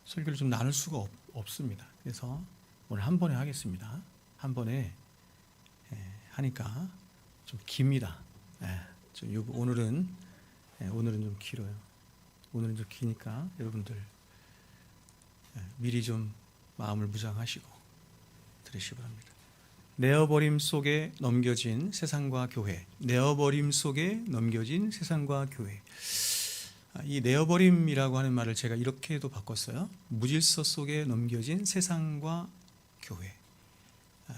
설교를 좀 나눌 수가 없습니다. 그래서 오늘 한 번에 하겠습니다. 한 번에 하니까 좀 깁니다. 오늘은 좀 길어요. 오늘은 좀 기니까 여러분들 미리 좀 마음을 무장하시고 들으시기 바랍니다. 내어버림 속에 넘겨진 세상과 교회. 내어버림 속에 넘겨진 세상과 교회. 이 내어버림이라고 하는 말을 제가 이렇게도 바꿨어요. 무질서 속에 넘겨진 세상과 교회.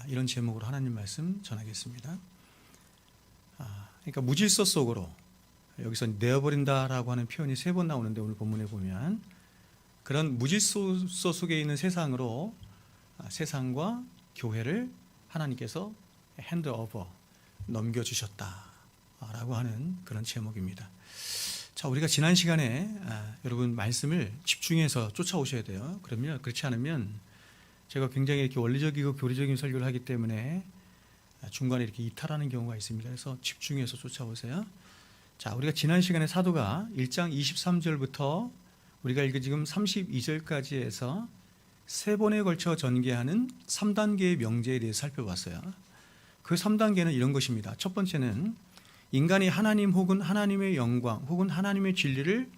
이런 제목으로 하나님 말씀 전하겠습니다. 그러니까 무질서 속으로, 여기서 내어버린다라고 하는 표현이 3번 나오는데 오늘 본문에 보면 그런 무질서 속에 있는 세상으로 세상과 교회를 하나님께서 핸드오버 넘겨주셨다라고 하는 그런 제목입니다. 자, 우리가 지난 시간에 여러분 말씀을 집중해서 쫓아오셔야 돼요. 그러면 그렇지 않으면 제가 굉장히 이렇게 원리적이고 교리적인 설교를 하기 때문에 중간에 이렇게 이탈하는 경우가 있습니다. 그래서 집중해서 쫓아오세요. 자, 우리가 지난 시간에 사도가 1장 23절부터 우리가 읽은 지금 32절까지 해서 3번에 걸쳐 전개하는 3단계의 명제에 대해서 살펴봤어요. 그 3단계는 이런 것입니다. 첫 번째는 인간이 하나님 혹은 하나님의 영광 혹은 하나님의 진리를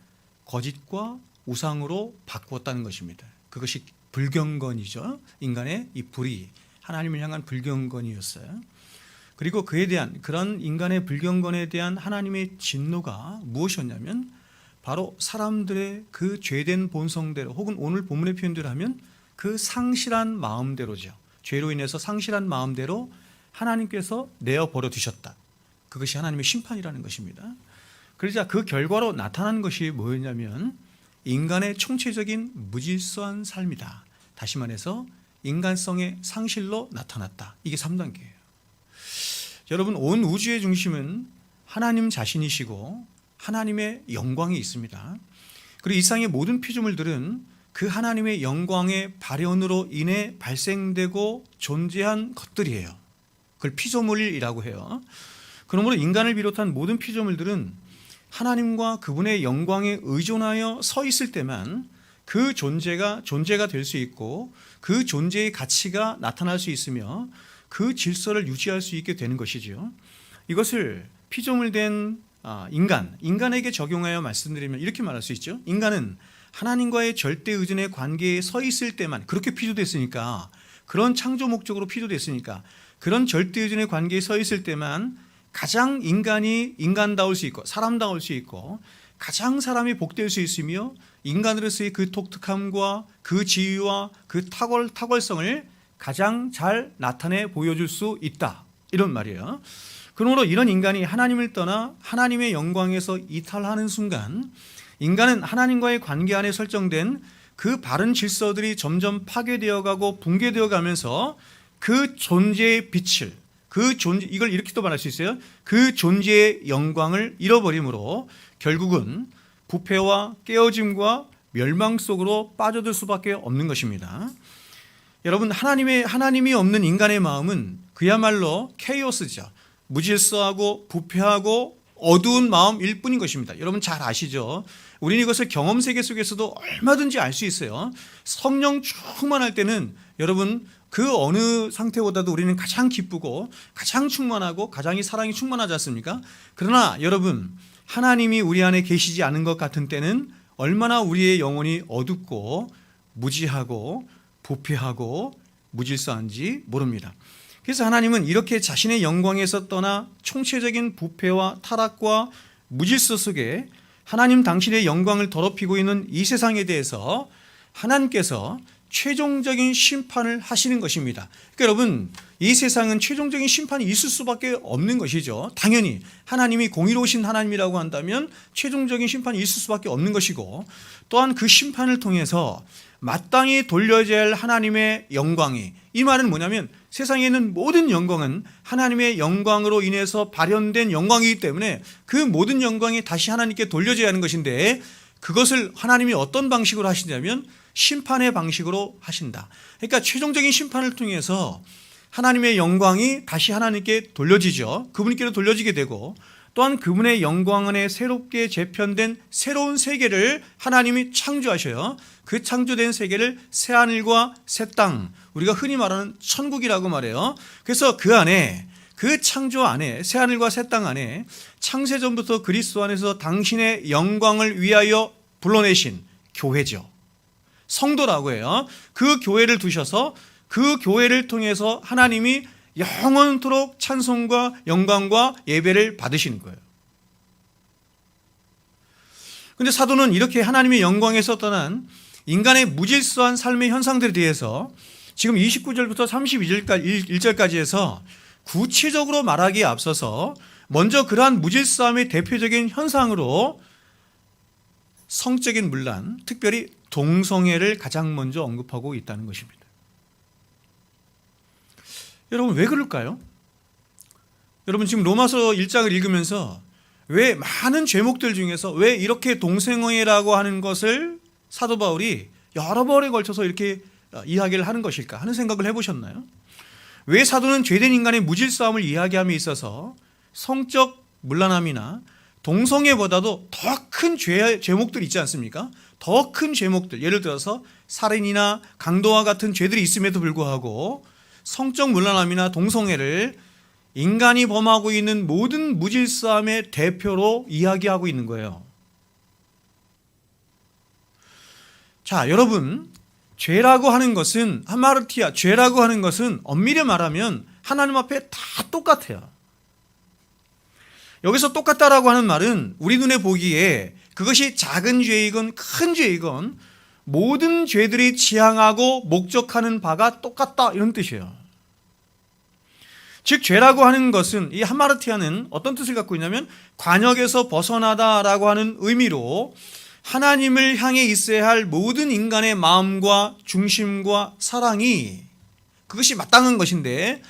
거짓과 우상으로 바꾸었다는 것입니다. 그것이 불경건이죠. 인간의 이 불이 하나님을 향한 불경건이었어요. 그리고 그에 대한, 그런 인간의 불경건에 대한 하나님의 진노가 무엇이었냐면 바로 사람들의 그 죄된 본성대로, 혹은 오늘 본문의 표현대로 하면 그 상실한 마음대로죠. 죄로 인해서 상실한 마음대로 하나님께서 내어버려 두셨다. 그것이 하나님의 심판이라는 것입니다. 그러자 그 결과로 나타난 것이 뭐였냐면 인간의 총체적인 무질서한 삶이다. 다시 말해서 인간성의 상실로 나타났다. 이게 3단계예요. 여러분, 온 우주의 중심은 하나님 자신이시고 하나님의 영광이 있습니다. 그리고 이 세상의 모든 피조물들은 그 하나님의 영광의 발현으로 인해 발생되고 존재한 것들이에요. 그걸 피조물이라고 해요. 그러므로 인간을 비롯한 모든 피조물들은 하나님과 그분의 영광에 의존하여 서 있을 때만 그 존재가 될 수 있고 그 존재의 가치가 나타날 수 있으며 그 질서를 유지할 수 있게 되는 것이죠. 이것을 피조물 된 인간에게 적용하여 말씀드리면 이렇게 말할 수 있죠. 인간은 하나님과의 절대 의존의 관계에 서 있을 때만, 그렇게 피조됐으니까, 그런 창조 목적으로 피조됐으니까, 그런 절대 의존의 관계에 서 있을 때만 가장 인간이 인간다울 수 있고 사람다울 수 있고 가장 사람이 복될 수 있으며 인간으로서의 그 독특함과 그 지위와 그 탁월성을 가장 잘 나타내 보여줄 수 있다, 이런 말이에요. 그러므로 이런 인간이 하나님을 떠나 하나님의 영광에서 이탈하는 순간 인간은 하나님과의 관계 안에 설정된 그 바른 질서들이 점점 파괴되어 가고 붕괴되어 가면서 그 존재의 빛을, 이걸 이렇게도 말할 수 있어요. 그 존재의 영광을 잃어버림으로 결국은 부패와 깨어짐과 멸망 속으로 빠져들 수밖에 없는 것입니다. 여러분, 하나님이 없는 인간의 마음은 그야말로 케이오스죠. 무질서하고 부패하고 어두운 마음일 뿐인 것입니다. 여러분 잘 아시죠? 우리는 이것을 경험 세계 속에서도 얼마든지 알 수 있어요. 성령 충만할 때는 여러분 그 어느 상태보다도 우리는 가장 기쁘고 가장 충만하고 가장 사랑이 충만하지 않습니까? 그러나 여러분, 하나님이 우리 안에 계시지 않은 것 같은 때는 얼마나 우리의 영혼이 어둡고 무지하고 부패하고 무질서한지 모릅니다. 그래서 하나님은 이렇게 자신의 영광에서 떠나 총체적인 부패와 타락과 무질서 속에 하나님 당신의 영광을 더럽히고 있는 이 세상에 대해서 하나님께서 최종적인 심판을 하시는 것입니다. 그러니까 여러분, 이 세상은 최종적인 심판이 있을 수밖에 없는 것이죠. 당연히 하나님이 공의로우신 하나님이라고 한다면 최종적인 심판이 있을 수밖에 없는 것이고, 또한 그 심판을 통해서 마땅히 돌려져야 할 하나님의 영광이, 이 말은 뭐냐면 세상에 있는 모든 영광은 하나님의 영광으로 인해서 발현된 영광이기 때문에 그 모든 영광이 다시 하나님께 돌려져야 하는 것인데, 그것을 하나님이 어떤 방식으로 하시냐면 심판의 방식으로 하신다. 그러니까 최종적인 심판을 통해서 하나님의 영광이 다시 하나님께 돌려지죠. 그분께로 돌려지게 되고, 또한 그분의 영광 안에 새롭게 재편된 새로운 세계를 하나님이 창조하셔요. 그 창조된 세계를 새하늘과 새 땅, 우리가 흔히 말하는 천국이라고 말해요. 그래서 그 안에, 그 창조 안에, 새하늘과 새 땅 안에 창세전부터 그리스도 안에서 당신의 영광을 위하여 불러내신 교회죠. 성도라고 해요. 그 교회를 두셔서 그 교회를 통해서 하나님이 영원토록 찬송과 영광과 예배를 받으시는 거예요. 그런데 사도는 이렇게 하나님의 영광에서 떠난 인간의 무질서한 삶의 현상들에 대해서 지금 29절부터 32절까지 해서 구체적으로 말하기에 앞서서 먼저 그러한 무질서함의 대표적인 현상으로 성적인 문란, 특별히 동성애를 가장 먼저 언급하고 있다는 것입니다. 여러분, 왜 그럴까요? 여러분, 지금 로마서 1장을 읽으면서 왜 많은 죄목들 중에서 왜 이렇게 동성애라고 하는 것을 사도 바울이 여러 번에 걸쳐서 이렇게 이야기를 하는 것일까 하는 생각을 해보셨나요? 왜 사도는 죄된 인간의 무질서함을 이야기함에 있어서 성적 문란함이나 동성애보다도 더 큰 죄목들 있지 않습니까? 더 큰 죄목들, 예를 들어서 살인이나 강도와 같은 죄들이 있음에도 불구하고 성적 문란함이나 동성애를 인간이 범하고 있는 모든 무질서함의 대표로 이야기하고 있는 거예요. 자, 여러분, 죄라고 하는 것은, 하마르티아, 죄라고 하는 것은 엄밀히 말하면 하나님 앞에 다 똑같아요. 여기서 똑같다라고 하는 말은 우리 눈에 보기에 그것이 작은 죄이건 큰 죄이건 모든 죄들이 지향하고 목적하는 바가 똑같다, 이런 뜻이에요. 즉, 죄라고 하는 것은, 이 하마르티아는 어떤 뜻을 갖고 있냐면 관역에서 벗어나다라고 하는 의미로 하나님을 향해 있어야 할 모든 인간의 마음과 중심과 사랑이, 그것이 마땅한 것인데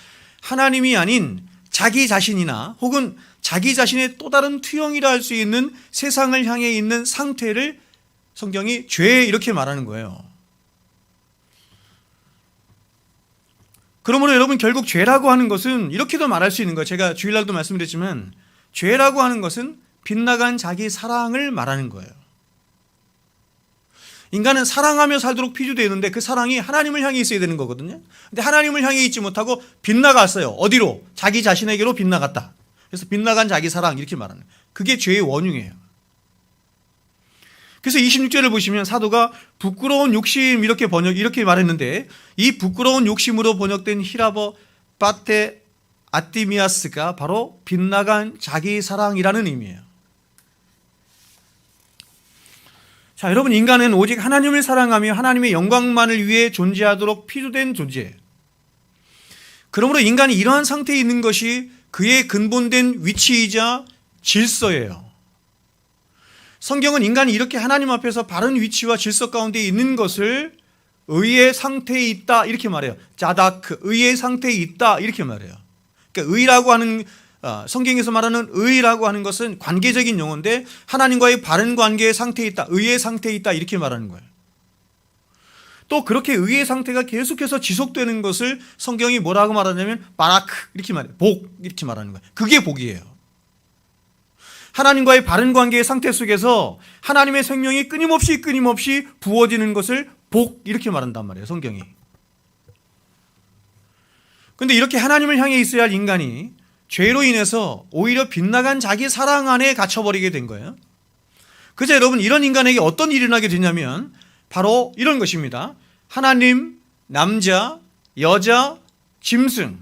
하나님이 아닌 자기 자신이나 혹은 자기 자신의 또 다른 투영이라 할 수 있는 세상을 향해 있는 상태를 성경이 죄, 이렇게 말하는 거예요. 그러므로 여러분, 결국 죄라고 하는 것은 이렇게도 말할 수 있는 거예요. 제가 주일날도 말씀드렸지만 죄라고 하는 것은 빗나간 자기 사랑을 말하는 거예요. 인간은 사랑하며 살도록 피조되어 있는데 그 사랑이 하나님을 향해 있어야 되는 거거든요. 근데 하나님을 향해 있지 못하고 빗나갔어요. 어디로? 자기 자신에게로 빗나갔다. 그래서 빗나간 자기 사랑, 이렇게 말하는 거예요. 그게 죄의 원흉이에요. 그래서 26절을 보시면 사도가 부끄러운 욕심, 이렇게 말했는데, 이 부끄러운 욕심으로 번역된 히라버 파테 아티미아스가 바로 빗나간 자기 사랑이라는 의미예요. 자, 여러분, 인간은 오직 하나님을 사랑하며 하나님의 영광만을 위해 존재하도록 피조된 존재예요. 그러므로 인간이 이러한 상태에 있는 것이 그의 근본된 위치이자 질서예요. 성경은 인간이 이렇게 하나님 앞에서 바른 위치와 질서 가운데 있는 것을 의의 상태에 있다, 이렇게 말해요. 자다크, 의의 상태에 있다, 이렇게 말해요. 그러니까 의라고 하는, 성경에서 말하는 의라고 하는 것은 관계적인 용어인데 하나님과의 바른 관계의 상태에 있다, 의의 상태에 있다, 이렇게 말하는 거예요. 또 그렇게 의의 상태가 계속해서 지속되는 것을 성경이 뭐라고 말하냐면 바라크, 이렇게 말해요. 복, 이렇게 말하는 거예요. 그게 복이에요. 하나님과의 바른 관계의 상태 속에서 하나님의 생명이 끊임없이 부어지는 것을 복, 이렇게 말한단 말이에요, 성경이. 그런데 이렇게 하나님을 향해 있어야 할 인간이 죄로 인해서 오히려 빗나간 자기 사랑 안에 갇혀버리게 된 거예요. 그래서 여러분, 이런 인간에게 어떤 일이 일어나게 되냐면 바로 이런 것입니다. 하나님, 남자, 여자, 짐승,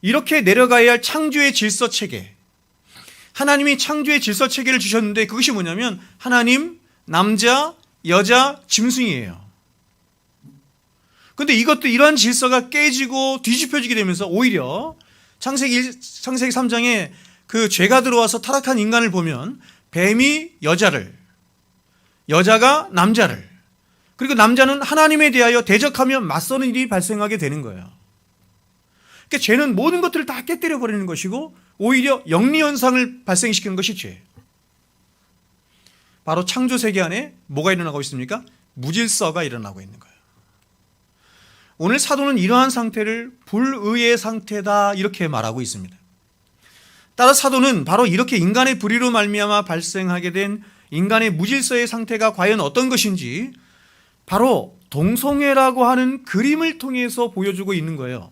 이렇게 내려가야 할 창조의 질서 체계, 하나님이 창조의 질서 체계를 주셨는데 그것이 뭐냐면 하나님, 남자, 여자, 짐승이에요. 그런데 이것도 이러한 질서가 깨지고 뒤집혀지게 되면서 오히려 창세기 3장에 그 죄가 들어와서 타락한 인간을 보면 뱀이 여자를, 여자가 남자를, 그리고 남자는 하나님에 대하여 대적하며 맞서는 일이 발생하게 되는 거예요. 그러니까 죄는 모든 것들을 다 깨뜨려 버리는 것이고 오히려 영리현상을 발생시키는 것이 죄예요. 바로 창조 세계 안에 뭐가 일어나고 있습니까? 무질서가 일어나고 있는 거예요. 오늘 사도는 이러한 상태를 불의의 상태다, 이렇게 말하고 있습니다. 따라 사도는 바로 이렇게 인간의 불의로 말미암아 발생하게 된 인간의 무질서의 상태가 과연 어떤 것인지 바로 동성애라고 하는 그림을 통해서 보여주고 있는 거예요.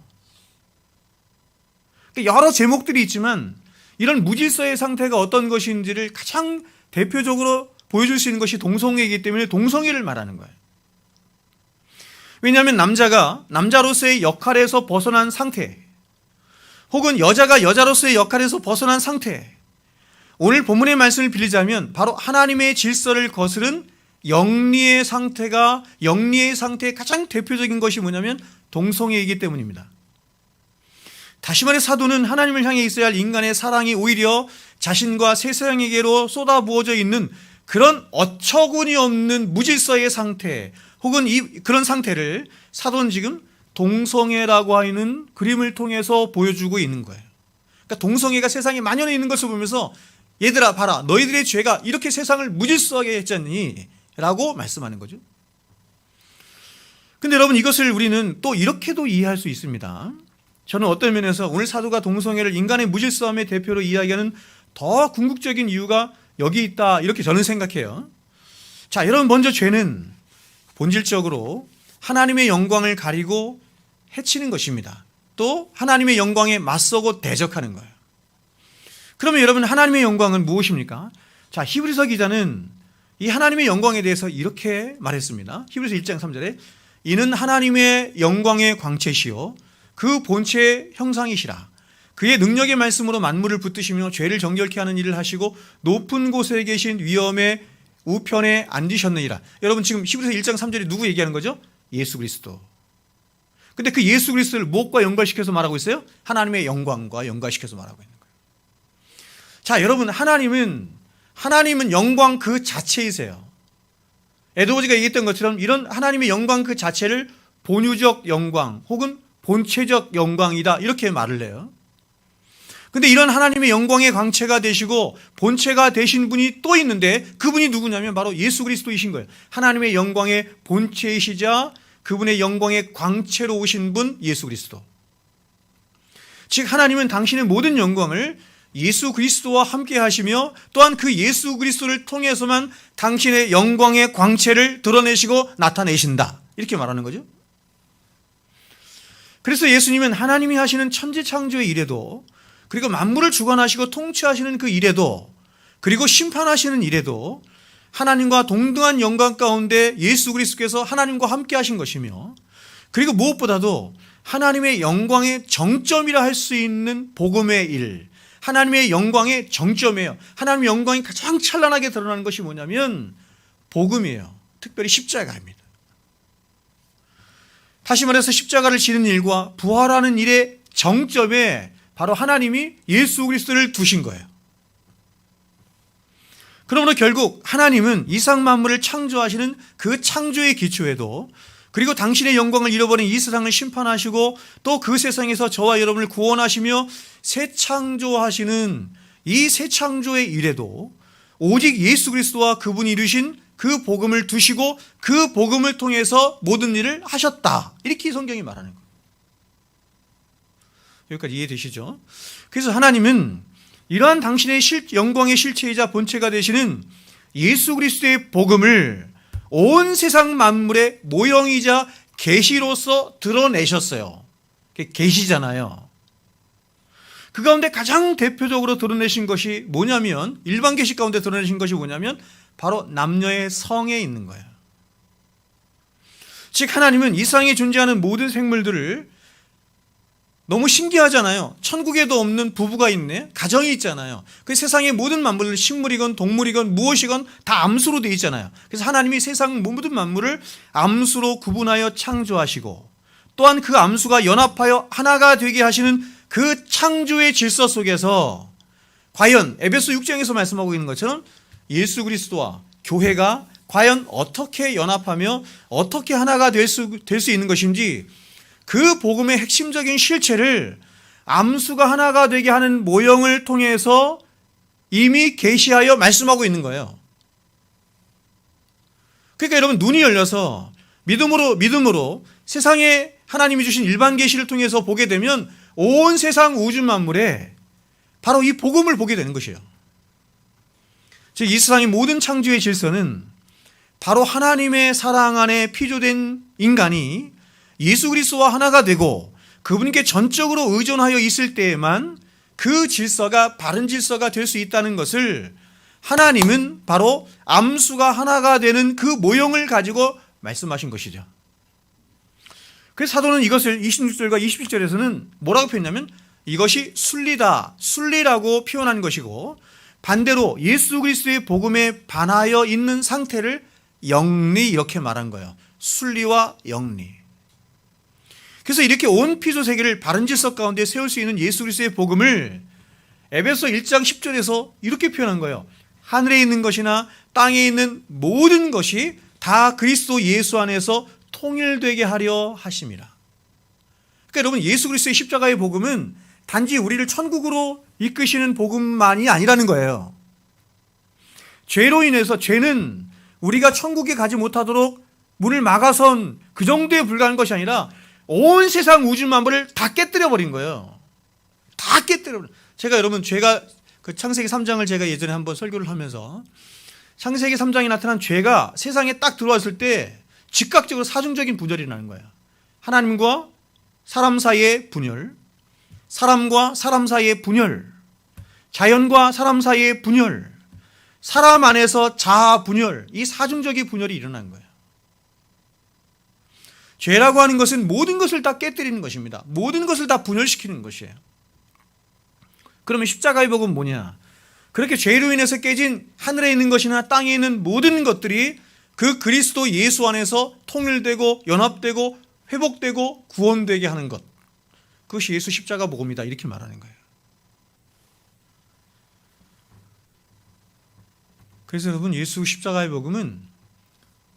여러 제목들이 있지만 이런 무질서의 상태가 어떤 것인지를 가장 대표적으로 보여줄 수 있는 것이 동성애이기 때문에 동성애를 말하는 거예요. 왜냐하면 남자가 남자로서의 역할에서 벗어난 상태, 혹은 여자가 여자로서의 역할에서 벗어난 상태, 오늘 본문의 말씀을 빌리자면 바로 하나님의 질서를 거스른 영리의 상태의 가장 대표적인 것이 뭐냐면 동성애이기 때문입니다. 다시 말해 사도는 하나님을 향해 있어야 할 인간의 사랑이 오히려 자신과 세상에게로 쏟아부어져 있는 그런 어처구니 없는 무질서의 상태, 혹은 그런 상태를 사도는 지금 동성애라고 하는 그림을 통해서 보여주고 있는 거예요. 그러니까 동성애가 세상에 만연해 있는 것을 보면서 얘들아 봐라, 너희들의 죄가 이렇게 세상을 무질서하게 했잖니 라고 말씀하는 거죠. 근데 여러분, 이것을 우리는 또 이렇게도 이해할 수 있습니다. 저는 어떤 면에서 오늘 사도가 동성애를 인간의 무질서함의 대표로 이야기하는 더 궁극적인 이유가 여기 있다, 이렇게 저는 생각해요. 자, 여러분, 먼저 죄는 본질적으로 하나님의 영광을 가리고 해치는 것입니다. 또 하나님의 영광에 맞서고 대적하는 거예요. 그러면 여러분, 하나님의 영광은 무엇입니까? 자, 히브리서 기자는 이 하나님의 영광에 대해서 이렇게 말했습니다. 히브리서 1장 3절에 이는 하나님의 영광의 광채시요 그 본체의 형상이시라. 그의 능력의 말씀으로 만물을 붙드시며 죄를 정결케 하는 일을 하시고 높은 곳에 계신 위엄의 우편에 앉으셨느니라. 여러분, 지금 히브리서 1장 3절에 누구 얘기하는 거죠? 예수 그리스도. 근데 그 예수 그리스도를 무엇과 연관시켜서 말하고 있어요? 하나님의 영광과 연관시켜서 말하고 있는 거예요. 자, 여러분, 하나님은 영광 그 자체이세요. 에드워즈가 얘기했던 것처럼 이런 하나님의 영광 그 자체를 본유적 영광 혹은 본체적 영광이다, 이렇게 말을 해요. 근데 이런 하나님의 영광의 광채가 되시고 본체가 되신 분이 또 있는데 그분이 누구냐면 바로 예수 그리스도이신 거예요. 하나님의 영광의 본체이시자 그분의 영광의 광채로 오신 분 예수 그리스도. 즉 하나님은 당신의 모든 영광을 예수 그리스도와 함께 하시며 또한 그 예수 그리스도를 통해서만 당신의 영광의 광채를 드러내시고 나타내신다, 이렇게 말하는 거죠. 그래서 예수님은 하나님이 하시는 천지창조의 일에도, 그리고 만물을 주관하시고 통치하시는 그 일에도, 그리고 심판하시는 일에도 하나님과 동등한 영광 가운데 예수 그리스도께서 하나님과 함께 하신 것이며, 그리고 무엇보다도 하나님의 영광의 정점이라 할 수 있는 복음의 일, 하나님의 영광의 정점이에요. 하나님의 영광이 가장 찬란하게 드러나는 것이 뭐냐면 복음이에요. 특별히 십자가입니다. 다시 말해서 십자가를 지는 일과 부활하는 일의 정점에 바로 하나님이 예수 그리스도를 두신 거예요. 그러므로 결국 하나님은 이상 만물을 창조하시는 그 창조의 기초에도, 그리고 당신의 영광을 잃어버린 이 세상을 심판하시고 또 그 세상에서 저와 여러분을 구원하시며 새 창조하시는 이 새 창조의 일에도 오직 예수 그리스도와 그분이 이루신 그 복음을 두시고 그 복음을 통해서 모든 일을 하셨다, 이렇게 성경이 말하는 거예요. 여기까지 이해되시죠? 그래서 하나님은 이러한 당신의 영광의 실체이자 본체가 되시는 예수 그리스도의 복음을 온 세상 만물의 모형이자 계시로서 드러내셨어요. 계시잖아요. 그 가운데 가장 대표적으로 드러내신 것이 뭐냐면, 일반 계시 가운데 드러내신 것이 뭐냐면 바로 남녀의 성에 있는 거예요. 즉 하나님은 이 세상에 존재하는 모든 생물들을, 너무 신기하잖아요. 천국에도 없는 부부가 있네, 가정이 있잖아요. 그 세상의 모든 만물을, 식물이건 동물이건 무엇이건 다 암수로 되어 있잖아요. 그래서 하나님이 세상 모든 만물을 암수로 구분하여 창조하시고 또한 그 암수가 연합하여 하나가 되게 하시는 그 창조의 질서 속에서 과연 에베소 6장에서 말씀하고 있는 것처럼 예수 그리스도와 교회가 과연 어떻게 연합하며 어떻게 하나가 될 수 있는 것인지, 그 복음의 핵심적인 실체를 암수가 하나가 되게 하는 모형을 통해서 이미 계시하여 말씀하고 있는 거예요. 그러니까 여러분, 눈이 열려서 믿음으로 세상에 하나님이 주신 일반 계시를 통해서 보게 되면 온 세상 우주 만물에 바로 이 복음을 보게 되는 것이에요. 즉 이 세상의 모든 창조의 질서는 바로 하나님의 사랑 안에 피조된 인간이 예수 그리스도와 하나가 되고 그분께 전적으로 의존하여 있을 때에만 그 질서가 바른 질서가 될 수 있다는 것을 하나님은 바로 암수가 하나가 되는 그 모형을 가지고 말씀하신 것이죠. 그래서 사도는 이것을 26절과 27절에서는 뭐라고 표현하냐면 이것이 순리다, 순리라고 표현한 것이고, 반대로 예수 그리스도의 복음에 반하여 있는 상태를 영리 이렇게 말한 거예요. 순리와 영리. 그래서 이렇게 온 피조 세계를 바른 질서 가운데 세울 수 있는 예수 그리스도의 복음을 에베소 1장 10절에서 이렇게 표현한 거예요. 하늘에 있는 것이나 땅에 있는 모든 것이 다 그리스도 예수 안에서 통일되게 하려 하심이라. 그러니까 여러분, 예수 그리스도의 십자가의 복음은 단지 우리를 천국으로 이끄시는 복음만이 아니라는 거예요. 죄로 인해서 죄는 우리가 천국에 가지 못하도록 문을 막아선 그 정도에 불과한 것이 아니라 온 세상 우주 만물을 다 깨뜨려 버린 거예요. 다 깨뜨려 버린. 제가 여러분, 죄가 그 창세기 3장을 제가 예전에 한번 설교를 하면서 창세기 3장에 나타난 죄가 세상에 딱 들어왔을 때 즉각적으로 사중적인 분열이 나는 거예요. 하나님과 사람 사이의 분열, 사람과 사람 사이의 분열, 자연과 사람 사이의 분열, 사람 안에서 자아 분열, 이 사중적인 분열이 일어난 거예요. 죄라고 하는 것은 모든 것을 다 깨뜨리는 것입니다. 모든 것을 다 분열시키는 것이에요. 그러면 십자가의 복음은 뭐냐? 그렇게 죄로 인해서 깨진 하늘에 있는 것이나 땅에 있는 모든 것들이 그 그리스도 예수 안에서 통일되고 연합되고 회복되고 구원되게 하는 것, 그것이 예수 십자가 복음이다, 이렇게 말하는 거예요. 그래서 여러분, 예수 십자가의 복음은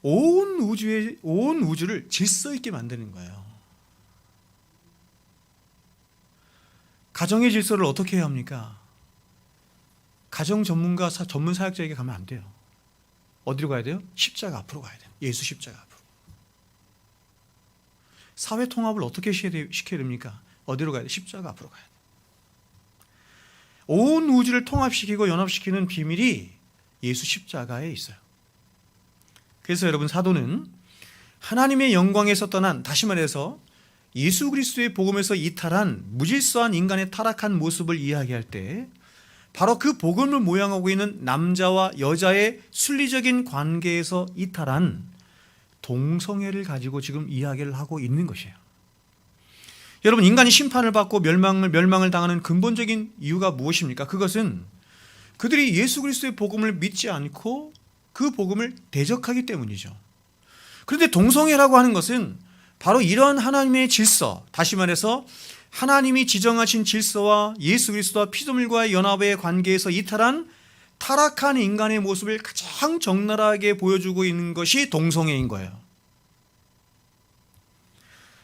온 우주를 질서 있게 만드는 거예요. 가정의 질서를 어떻게 해야 합니까? 가정 전문가, 전문 사역자에게 가면 안 돼요. 어디로 가야 돼요? 십자가 앞으로 가야 돼요. 예수 십자가 앞으로. 사회 통합을 어떻게 시켜야 됩니까? 어디로 가야 돼요? 십자가 앞으로 가야 돼요. 온 우주를 통합시키고 연합시키는 비밀이 예수 십자가에 있어요. 그래서 여러분, 사도는 하나님의 영광에서 떠난, 다시 말해서 예수 그리스도의 복음에서 이탈한 무질서한 인간의 타락한 모습을 이야기할 때 바로 그 복음을 모양하고 있는 남자와 여자의 순리적인 관계에서 이탈한 동성애를 가지고 지금 이야기를 하고 있는 것이에요. 여러분, 인간이 심판을 받고 멸망을 당하는 근본적인 이유가 무엇입니까? 그것은 그들이 예수 그리스도의 복음을 믿지 않고 그 복음을 대적하기 때문이죠. 그런데 동성애라고 하는 것은 바로 이런 하나님의 질서, 다시 말해서 하나님이 지정하신 질서와 예수 그리스도와 피조물과의 연합의 관계에서 이탈한 타락한 인간의 모습을 가장 적나라하게 보여주고 있는 것이 동성애인 거예요.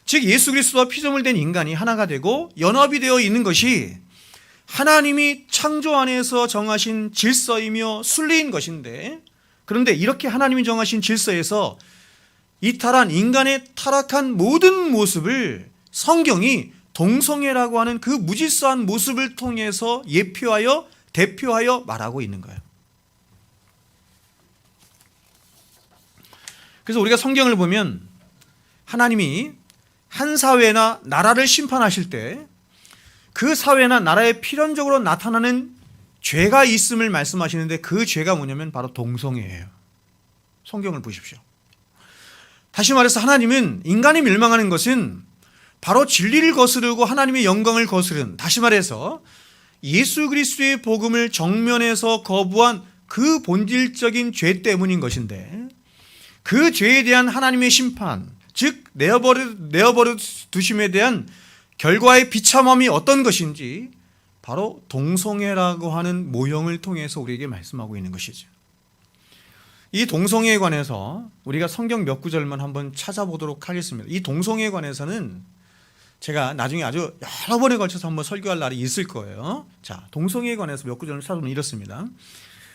즉 예수 그리스도와 피조물된 인간이 하나가 되고 연합이 되어 있는 것이 하나님이 창조 안에서 정하신 질서이며 순리인 것인데, 그런데 이렇게 하나님이 정하신 질서에서 이탈한 인간의 타락한 모든 모습을 성경이 동성애라고 하는 그 무질서한 모습을 통해서 예표하여 대표하여 말하고 있는 거예요. 그래서 우리가 성경을 보면 하나님이 한 사회나 나라를 심판하실 때 그 사회나 나라에 필연적으로 나타나는 죄가 있음을 말씀하시는데, 그 죄가 뭐냐면 바로 동성애예요. 성경을 보십시오. 다시 말해서 하나님은 인간이 멸망하는 것은 바로 진리를 거스르고 하나님의 영광을 거스른, 다시 말해서 예수 그리스도의 복음을 정면에서 거부한 그 본질적인 죄 때문인 것인데, 그 죄에 대한 하나님의 심판, 즉 내어버려 두심에 대한 결과의 비참함이 어떤 것인지 바로 동성애라고 하는 모형을 통해서 우리에게 말씀하고 있는 것이죠. 이 동성애에 관해서 우리가 성경 몇 구절만 한번 찾아보도록 하겠습니다. 이 동성애에 관해서는 제가 나중에 아주 여러 번에 걸쳐서 한번 설교할 날이 있을 거예요. 자, 동성애에 관해서 몇 구절을 찾아보면 이렇습니다.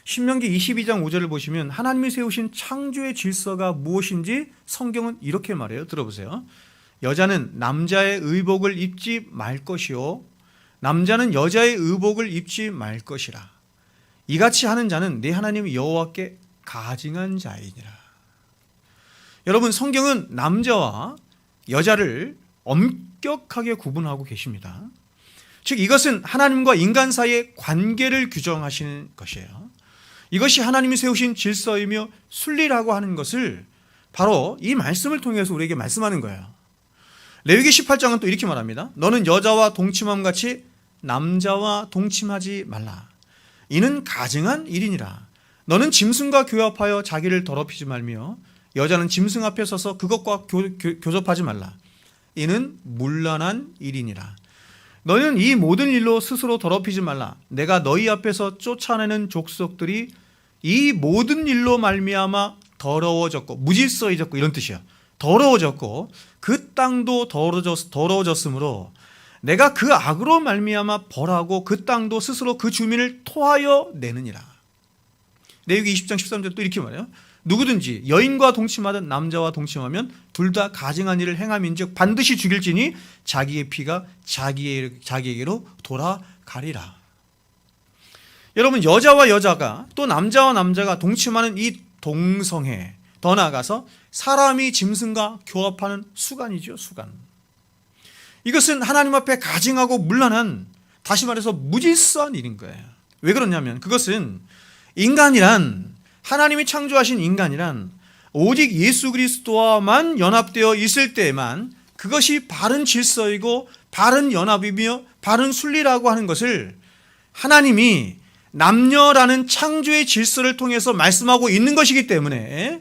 신명기 22장 5절을 보시면 하나님이 세우신 창조의 질서가 무엇인지 성경은 이렇게 말해요. 들어보세요. 여자는 남자의 의복을 입지 말 것이요, 남자는 여자의 의복을 입지 말 것이라. 이같이 하는 자는 내 하나님 여호와께 가증한 자이니라. 여러분, 성경은 남자와 여자를 엄격하게 구분하고 계십니다. 즉 이것은 하나님과 인간 사이의 관계를 규정하시는 것이에요. 이것이 하나님이 세우신 질서이며 순리라고 하는 것을 바로 이 말씀을 통해서 우리에게 말씀하는 거예요. 레위기 18장은 또 이렇게 말합니다. 너는 여자와 동침함 같이 남자와 동침하지 말라. 이는 가증한 일이니라. 너는 짐승과 교합하여 자기를 더럽히지 말며 여자는 짐승 앞에 서서 그것과 교접하지 말라. 이는 문란한 일이니라. 너는 이 모든 일로 스스로 더럽히지 말라. 내가 너희 앞에서 쫓아내는 족속들이 이 모든 일로 말미암아 더러워졌고 무질서해졌고 이런 뜻이야. 더러워졌고 그 땅도 더러워졌으므로 내가 그 악으로 말미암아 벌하고 그 땅도 스스로 그 주민을 토하여 내느니라. 레위기 20장 13절 또 이렇게 말해요. 누구든지 여인과 동침하든 남자와 동침하면 둘 다 가증한 일을 행함인즉 반드시 죽일지니 자기의 피가 자기에게로 돌아가리라. 여러분, 여자와 여자가 또 남자와 남자가 동침하는 이 동성애, 더 나아가서 사람이 짐승과 교합하는 수간이죠. 수간. 이것은 하나님 앞에 가증하고 문란한, 다시 말해서 무질서한 일인 거예요. 왜 그러냐면 그것은 인간이란, 하나님이 창조하신 인간이란 오직 예수 그리스도와만 연합되어 있을 때에만 그것이 바른 질서이고 바른 연합이며 바른 순리라고 하는 것을 하나님이 남녀라는 창조의 질서를 통해서 말씀하고 있는 것이기 때문에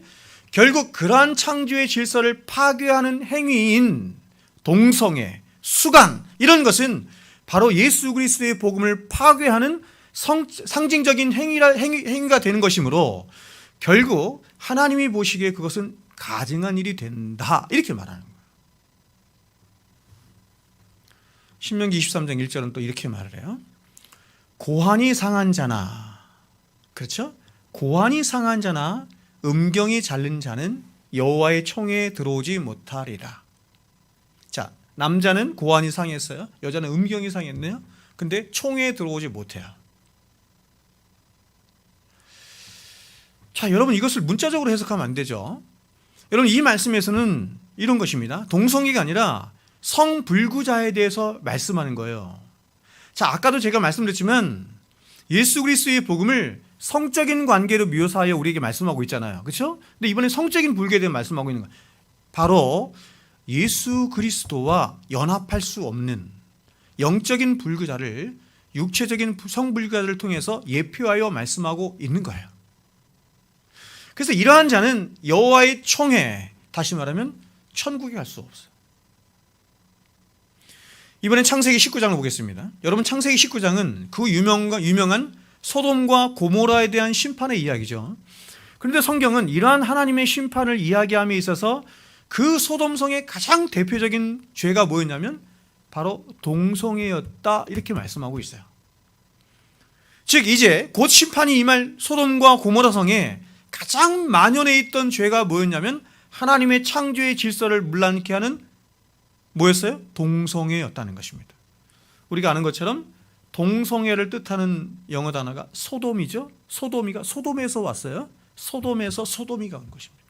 결국 그러한 창조의 질서를 파괴하는 행위인 동성애, 수간, 이런 것은 바로 예수 그리스도의 복음을 파괴하는 상징적인 행위가 되는 것이므로 결국 하나님이 보시기에 그것은 가증한 일이 된다, 이렇게 말하는 거예요. 신명기 23장 1절은 또 이렇게 말을 해요. 고환이 상한 자나, 그렇죠? 고환이 상한 자나 음경이 자른 자는 여호와의 총회에 들어오지 못하리라. 자, 남자는 고환이 상했어요. 여자는 음경이 상했네요. 근데 총회에 들어오지 못해요. 자, 여러분, 이것을 문자적으로 해석하면 안 되죠. 여러분, 이 말씀에서는 이런 것입니다. 동성애가 아니라 성불구자에 대해서 말씀하는 거예요. 자, 아까도 제가 말씀드렸지만 예수 그리스도의 복음을 성적인 관계로 묘사하여 우리에게 말씀하고 있잖아요. 그렇죠? 근데 이번에 성적인 불교에 대해 말씀하고 있는 거예요. 바로 예수 그리스도와 연합할 수 없는 영적인 불구자를 육체적인 성불구자를 통해서 예표하여 말씀하고 있는 거예요. 그래서 이러한 자는 여호와의 총회, 다시 말하면 천국에 갈 수 없어요. 이번엔 창세기 19장을 보겠습니다. 여러분, 창세기 19장은 그 유명한 소돔과 고모라에 대한 심판의 이야기죠. 그런데 성경은 이러한 하나님의 심판을 이야기함에 있어서 그 소돔성의 가장 대표적인 죄가 뭐였냐면 바로 동성애였다, 이렇게 말씀하고 있어요. 즉 이제 곧 심판이 임할 소돔과 고모라 성에 가장 만연해 있던 죄가 뭐였냐면 하나님의 창조의 질서를 문란케 하는 뭐였어요? 동성애였다는 것입니다. 우리가 아는 것처럼 동성애를 뜻하는 영어 단어가 소돔이죠. 소돔이가 소돔에서 왔어요. 소돔에서 소돔이가 온 것입니다.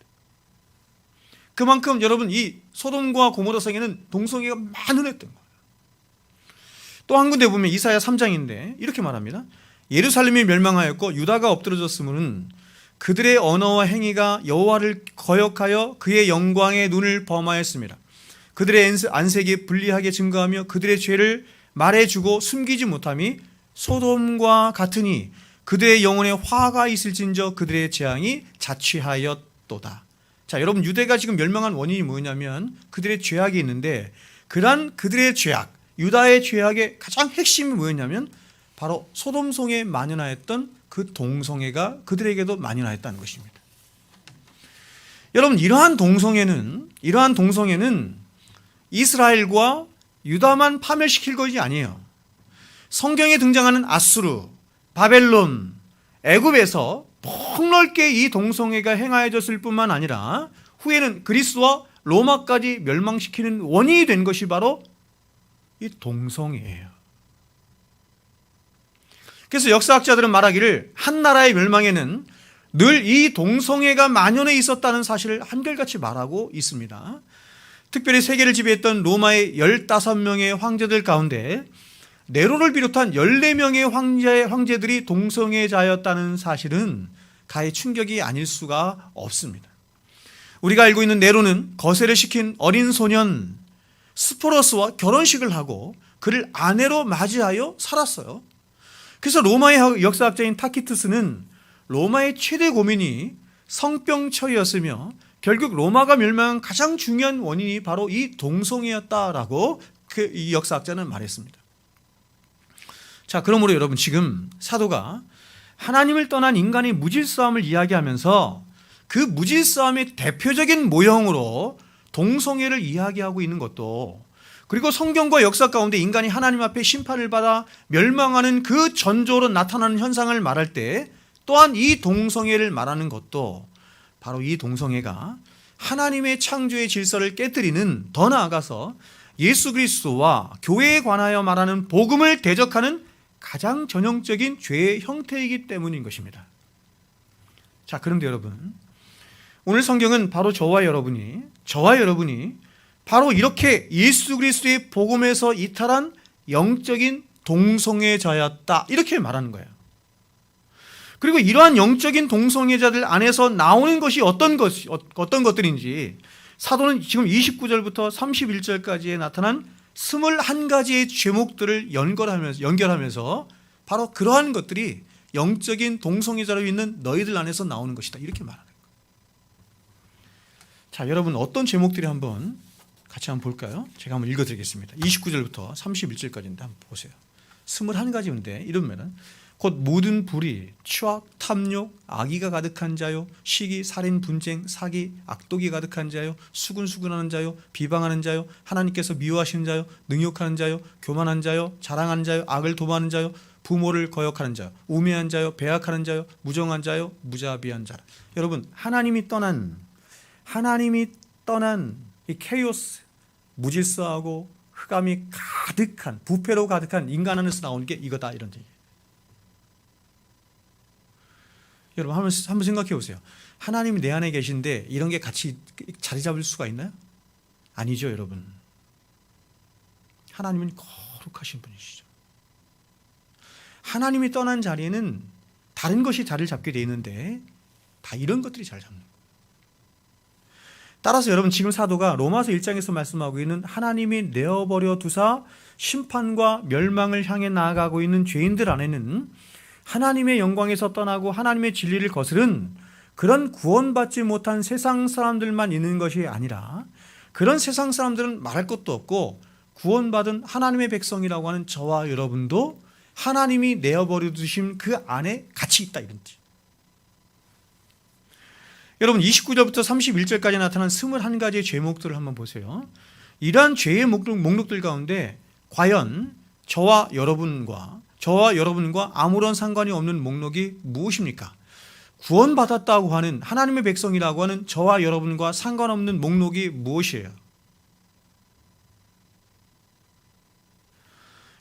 그만큼 여러분, 이 소돔과 고모라 성에는 동성애가 만연했던 거예요. 또 한 군데 보면 이사야 3장인데 이렇게 말합니다. 예루살렘이 멸망하였고 유다가 엎드러졌으므는 그들의 언어와 행위가 여호와를 거역하여 그의 영광의 눈을 범하였습니다. 그들의 안색이 불리하게 증거하며 그들의 죄를 말해주고 숨기지 못함이 소돔과 같으니 그들의 영혼에 화가 있을진저 그들의 재앙이 자취하였도다. 자, 여러분, 유대가 지금 멸망한 원인이 뭐냐면 그들의 죄악이 있는데 그러한 그들의 죄악, 유다의 죄악의 가장 핵심이 뭐였냐면 바로 소돔성에 만연하였던 그 동성애가 그들에게도 만연하였다는 것입니다. 여러분, 이러한 동성애는 이스라엘과 유다만 파멸시킬 것이 아니에요. 성경에 등장하는 아수르, 바벨론, 애굽에서 폭넓게 이 동성애가 행하여졌을 뿐만 아니라 후에는 그리스와 로마까지 멸망시키는 원인이 된 것이 바로 이 동성애예요. 그래서 역사학자들은 말하기를 한 나라의 멸망에는 늘 이 동성애가 만연해 있었다는 사실을 한결같이 말하고 있습니다. 특별히 세계를 지배했던 로마의 15명의 황제들 가운데 네로를 비롯한 14명의 황제들이 동성애자였다는 사실은 가히 충격이 아닐 수가 없습니다. 우리가 알고 있는 네로는 거세를 시킨 어린 소년 스포러스와 결혼식을 하고 그를 아내로 맞이하여 살았어요. 그래서 로마의 역사학자인 타키투스는 로마의 최대 고민이 성병처였으며 결국 로마가 멸망한 가장 중요한 원인이 바로 이 동성애였다라고 이 역사학자는 말했습니다. 자, 그러므로 여러분 지금 사도가 하나님을 떠난 인간의 무질서함을 이야기하면서 그 무질서함의 대표적인 모형으로 동성애를 이야기하고 있는 것도, 그리고 성경과 역사 가운데 인간이 하나님 앞에 심판을 받아 멸망하는 그 전조로 나타나는 현상을 말할 때 또한 이 동성애를 말하는 것도 바로 이 동성애가 하나님의 창조의 질서를 깨뜨리는, 더 나아가서 예수 그리스도와 교회에 관하여 말하는 복음을 대적하는 가장 전형적인 죄의 형태이기 때문인 것입니다. 자, 그런데 여러분, 오늘 성경은 바로 저와 여러분이 바로 이렇게 예수 그리스도의 복음에서 이탈한 영적인 동성애자였다, 이렇게 말하는 거예요. 그리고 이러한 영적인 동성애자들 안에서 나오는 것이 어떤 것들인지 사도는 지금 29절부터 31절까지에 나타난 21가지의 제목들을 연결하면서 바로 그러한 것들이 영적인 동성애자로 있는 너희들 안에서 나오는 것이다, 이렇게 말하는 거예요. 자, 여러분 어떤 제목들이 같이 한번 볼까요? 제가 한번 읽어드리겠습니다. 29절부터 31절까지인데 한번 보세요. 21가지인데 이러면은 곧 모든 불의, 추악, 탐욕, 악의가 가득한 자요, 시기, 살인, 분쟁, 사기, 악독이 가득한 자요, 수군수군하는 자요, 비방하는 자요, 하나님께서 미워하시는 자요, 능욕하는 자요, 교만한 자요, 자랑하는 자요, 악을 도모하는 자요, 부모를 거역하는 자요, 우매한 자요, 배악하는 자요, 무정한 자요, 무자비한 자라. 여러분, 하나님이 떠난 이 케이오스, 무질서하고 흑암이 가득한, 부패로 가득한 인간 안에서 나오는 게 이거다, 이런 얘기예요. 여러분 한번 생각해 보세요. 하나님이 내 안에 계신데 이런 게 같이 자리 잡을 수가 있나요? 아니죠, 여러분. 하나님은 거룩하신 분이시죠. 하나님이 떠난 자리에는 다른 것이 자리를 잡게 되어 있는데 다 이런 것들이 자리 잡는 거예요. 따라서 여러분 지금 사도가 로마서 1장에서 말씀하고 있는 하나님이 내어버려 두사 심판과 멸망을 향해 나아가고 있는 죄인들 안에는 하나님의 영광에서 떠나고 하나님의 진리를 거스른 그런 구원받지 못한 세상 사람들만 있는 것이 아니라, 그런 세상 사람들은 말할 것도 없고 구원받은 하나님의 백성이라고 하는 저와 여러분도 하나님이 내어버려 두신 그 안에 같이 있다, 이런 뜻. 여러분 29절부터 31절까지 나타난 21가지의 죄목들을 한번 보세요. 이러한 죄의 목록들 가운데 과연 저와 여러분과 아무런 상관이 없는 목록이 무엇입니까? 구원받았다고 하는 하나님의 백성이라고 하는 저와 여러분과 상관없는 목록이 무엇이에요?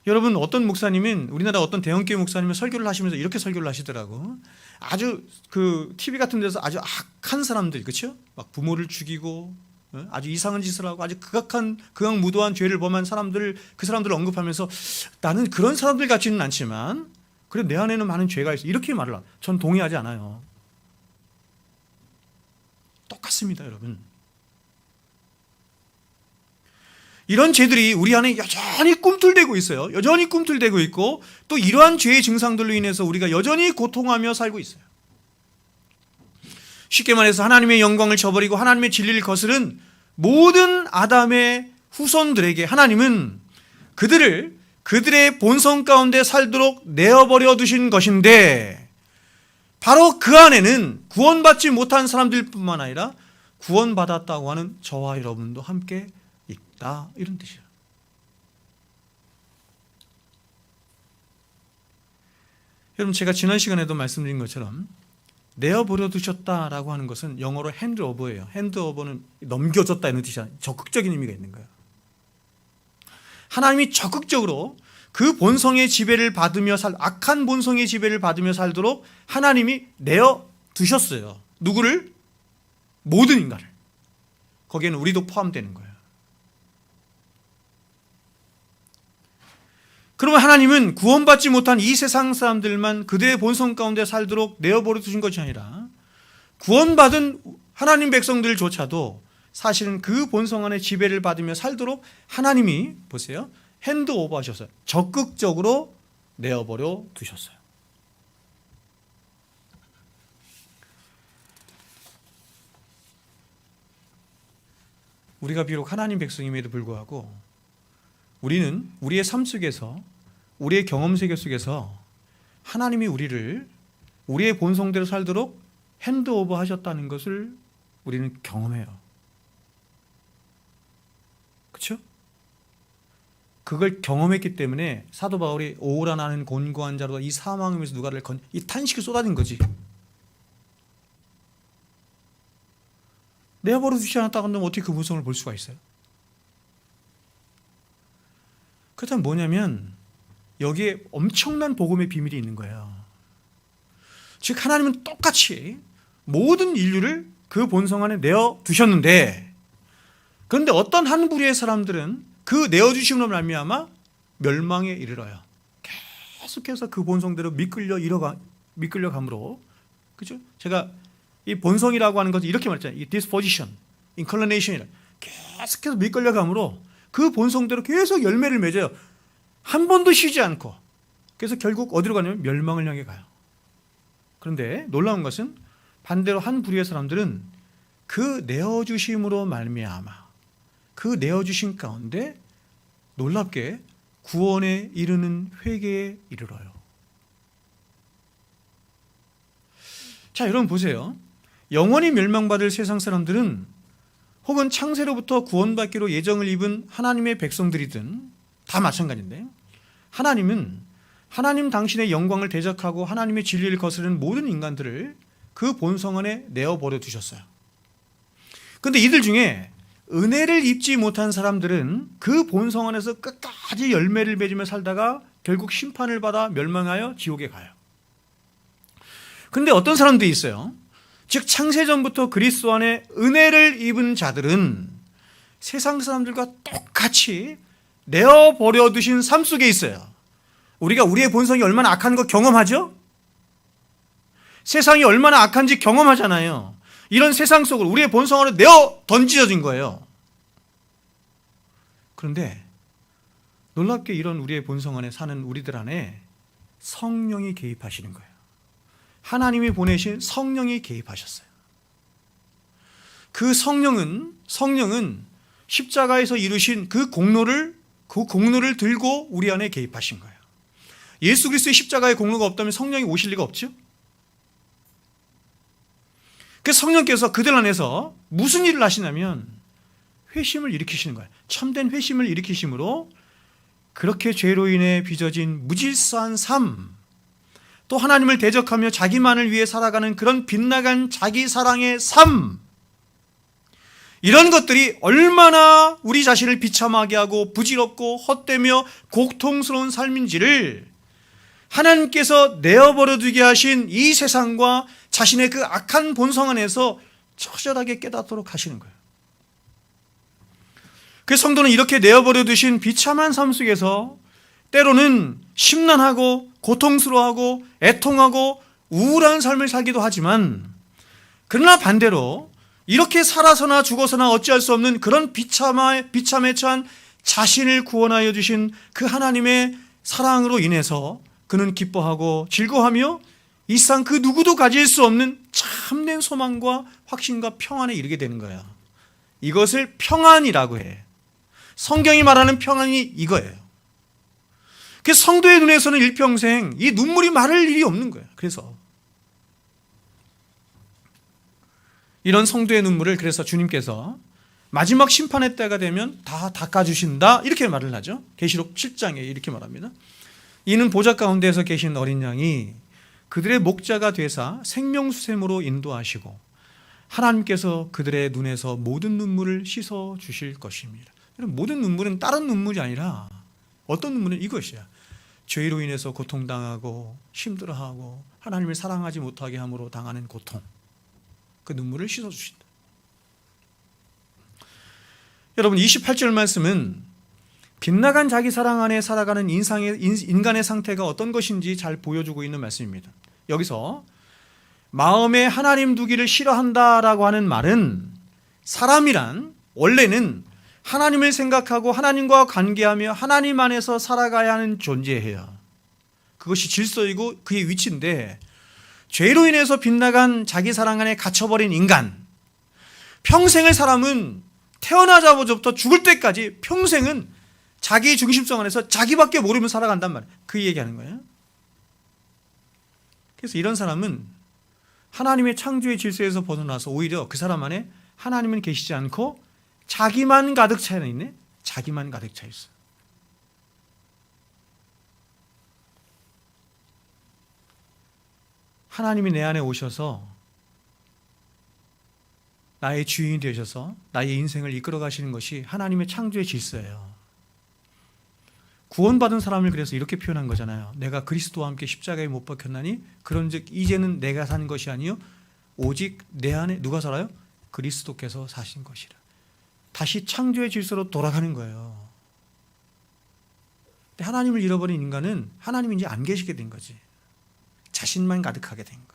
여러분 어떤 목사님은, 우리나라 어떤 대형교회 목사님은 설교를 하시면서 이렇게 설교를 하시더라고. 아주 그 TV 같은 데서 아주 악한 사람들, 그렇죠? 막 부모를 죽이고 아주 이상한 짓을 하고 아주 극악무도한 죄를 범한 사람들을, 그 사람들을 언급하면서 나는 그런 사람들 같지는 않지만 그래 내 안에는 많은 죄가 있어, 이렇게 말을 해요. 전 동의하지 않아요. 똑같습니다, 여러분. 이런 죄들이 우리 안에 여전히 꿈틀대고 있어요. 여전히 꿈틀대고 있고 또 이러한 죄의 증상들로 인해서 우리가 여전히 고통하며 살고 있어요. 쉽게 말해서 하나님의 영광을 저버리고 하나님의 진리를 거스른 모든 아담의 후손들에게 하나님은 그들의 본성 가운데 살도록 내어버려 두신 것인데, 바로 그 안에는 구원받지 못한 사람들뿐만 아니라 구원받았다고 하는 저와 여러분도 함께 있다, 이런 뜻이에요. 여러분 제가 지난 시간에도 말씀드린 것처럼 내어버려 두셨다라고 하는 것은 영어로 핸드오버예요. 핸드오버는 넘겨줬다, 이런 뜻이 아니라 적극적인 의미가 있는 거예요. 하나님이 적극적으로 그 본성의 지배를 받으며 악한 본성의 지배를 받으며 살도록 하나님이 내어 두셨어요. 누구를? 모든 인간을. 거기에는 우리도 포함되는 거예요. 그러면 하나님은 구원받지 못한 이 세상 사람들만 그들의 본성 가운데 살도록 내어버려 두신 것이 아니라 구원받은 하나님 백성들조차도 사실은 그 본성 안에 지배를 받으며 살도록 하나님이 보세요. 핸드오버 하셨어요. 적극적으로 내어버려 두셨어요. 우리가 비록 하나님 백성임에도 불구하고 우리는 우리의 삶 속에서, 우리의 경험 세계 속에서 하나님이 우리를 우리의 본성대로 살도록 핸드오버 하셨다는 것을 우리는 경험해요. 그렇죠? 그걸 경험했기 때문에 사도 바울이 오라 나는 곤고한 자로 이 사망에서 누가를 이 탄식이 쏟아진 거지. 내버려 두지 않았다고 한다면 어떻게 그 본성을 볼 수가 있어요? 그렇다면 뭐냐면 여기에 엄청난 복음의 비밀이 있는 거예요. 즉 하나님은 똑같이 모든 인류를 그 본성 안에 내어 두셨는데, 그런데 어떤 한 부류의 사람들은 그 내어주심으로 말미암아 멸망에 이르러요. 계속해서 그 본성대로 미끌려감으로, 그죠? 제가 이 본성이라고 하는 것을 이렇게 말했잖아요. 이 disposition, inclination이라 계속해서 미끌려감으로 그 본성대로 계속 열매를 맺어요. 한 번도 쉬지 않고. 그래서 결국 어디로 가냐면 멸망을 향해 가요. 그런데 놀라운 것은 반대로 한 부류의 사람들은 그 내어주심으로 말미암아 그 내어주심 가운데 놀랍게 구원에 이르는 회개에 이르러요. 자, 여러분 보세요. 영원히 멸망받을 세상 사람들은 혹은 창세로부터 구원받기로 예정을 입은 하나님의 백성들이든 다 마찬가지인데, 하나님은 하나님 당신의 영광을 대적하고 하나님의 진리를 거스르는 모든 인간들을 그 본성 안에 내어버려 두셨어요. 그런데 이들 중에 은혜를 입지 못한 사람들은 그 본성 안에서 끝까지 열매를 맺으며 살다가 결국 심판을 받아 멸망하여 지옥에 가요. 그런데 어떤 사람들이 있어요. 즉 창세전부터 그리스도 안에 은혜를 입은 자들은 세상 사람들과 똑같이 내어버려 두신 삶 속에 있어요. 우리가 우리의 본성이 얼마나 악한 거 경험하죠? 세상이 얼마나 악한지 경험하잖아요. 이런 세상 속으로 우리의 본성으로 내어 던져진 거예요. 그런데 놀랍게 이런 우리의 본성 안에 사는 우리들 안에 성령이 개입하시는 거예요. 하나님이 보내신 성령이 개입하셨어요. 그 성령은 십자가에서 이루신 그 공로를 들고 우리 안에 개입하신 거예요. 예수 그리스도의 십자가의 공로가 없다면 성령이 오실 리가 없죠. 그래서 성령께서 그들 안에서 무슨 일을 하시냐면 회심을 일으키시는 거예요. 참된 회심을 일으키심으로 그렇게 죄로 인해 빚어진 무질서한 삶, 또 하나님을 대적하며 자기만을 위해 살아가는 그런 빗나간 자기 사랑의 삶, 이런 것들이 얼마나 우리 자신을 비참하게 하고 부질없고 헛되며 고통스러운 삶인지를 하나님께서 내어버려 두게 하신 이 세상과 자신의 그 악한 본성 안에서 처절하게 깨닫도록 하시는 거예요. 그래서 성도는 이렇게 내어버려 두신 비참한 삶 속에서 때로는 심란하고 고통스러워하고 애통하고 우울한 삶을 살기도 하지만, 그러나 반대로 이렇게 살아서나 죽어서나 어찌할 수 없는 그런 비참에 처한 자신을 구원하여 주신 그 하나님의 사랑으로 인해서 그는 기뻐하고 즐거워하며 이 세상 그 누구도 가질 수 없는 참된 소망과 확신과 평안에 이르게 되는 거야. 이것을 평안이라고 해. 성경이 말하는 평안이 이거예요. 그래서 성도의 눈에서는 일평생 이 눈물이 마를 일이 없는 거예요. 그래서 이런 성도의 눈물을 그래서 주님께서 마지막 심판의 때가 되면 다 닦아주신다, 이렇게 말을 하죠. 계시록 7장에 이렇게 말합니다. 이는 보좌 가운데에서 계신 어린 양이 그들의 목자가 되사 생명수샘으로 인도하시고 하나님께서 그들의 눈에서 모든 눈물을 씻어 주실 것입니다. 모든 눈물은 다른 눈물이 아니라 어떤 눈물은 이것이야. 죄로 인해서 고통당하고 힘들어하고 하나님을 사랑하지 못하게 함으로 당하는 고통, 그 눈물을 씻어주신다. 여러분 28절 말씀은 빗나간 자기 사랑 안에 살아가는 인간의 상태가 어떤 것인지 잘 보여주고 있는 말씀입니다. 여기서 마음에 하나님 두기를 싫어한다라고 하는 말은, 사람이란 원래는 하나님을 생각하고 하나님과 관계하며 하나님 안에서 살아가야 하는 존재예요. 그것이 질서이고 그의 위치인데, 죄로 인해서 빗나간 자기 사랑 안에 갇혀버린 인간, 평생을 사람은 태어나자마자부터 죽을 때까지 평생은 자기 중심성 안에서 자기밖에 모르면 살아간단 말이에요. 그 얘기하는 거예요. 그래서 이런 사람은 하나님의 창조의 질서에서 벗어나서 오히려 그 사람 안에 하나님은 계시지 않고 자기만 가득 차 있네. 자기만 가득 차 있어. 하나님이 내 안에 오셔서 나의 주인이 되셔서 나의 인생을 이끌어 가시는 것이 하나님의 창조의 질서예요. 구원받은 사람을 그래서 이렇게 표현한 거잖아요. 내가 그리스도와 함께 십자가에 못 박혔나니 그런즉 이제는 내가 사는 것이 아니요 오직 내 안에 누가 살아요? 그리스도께서 사신 것이라. 다시 창조의 질서로 돌아가는 거예요. 근데 하나님을 잃어버린 인간은 하나님이 이제 안 계시게 된 거지. 자신만 가득하게 된 거예요.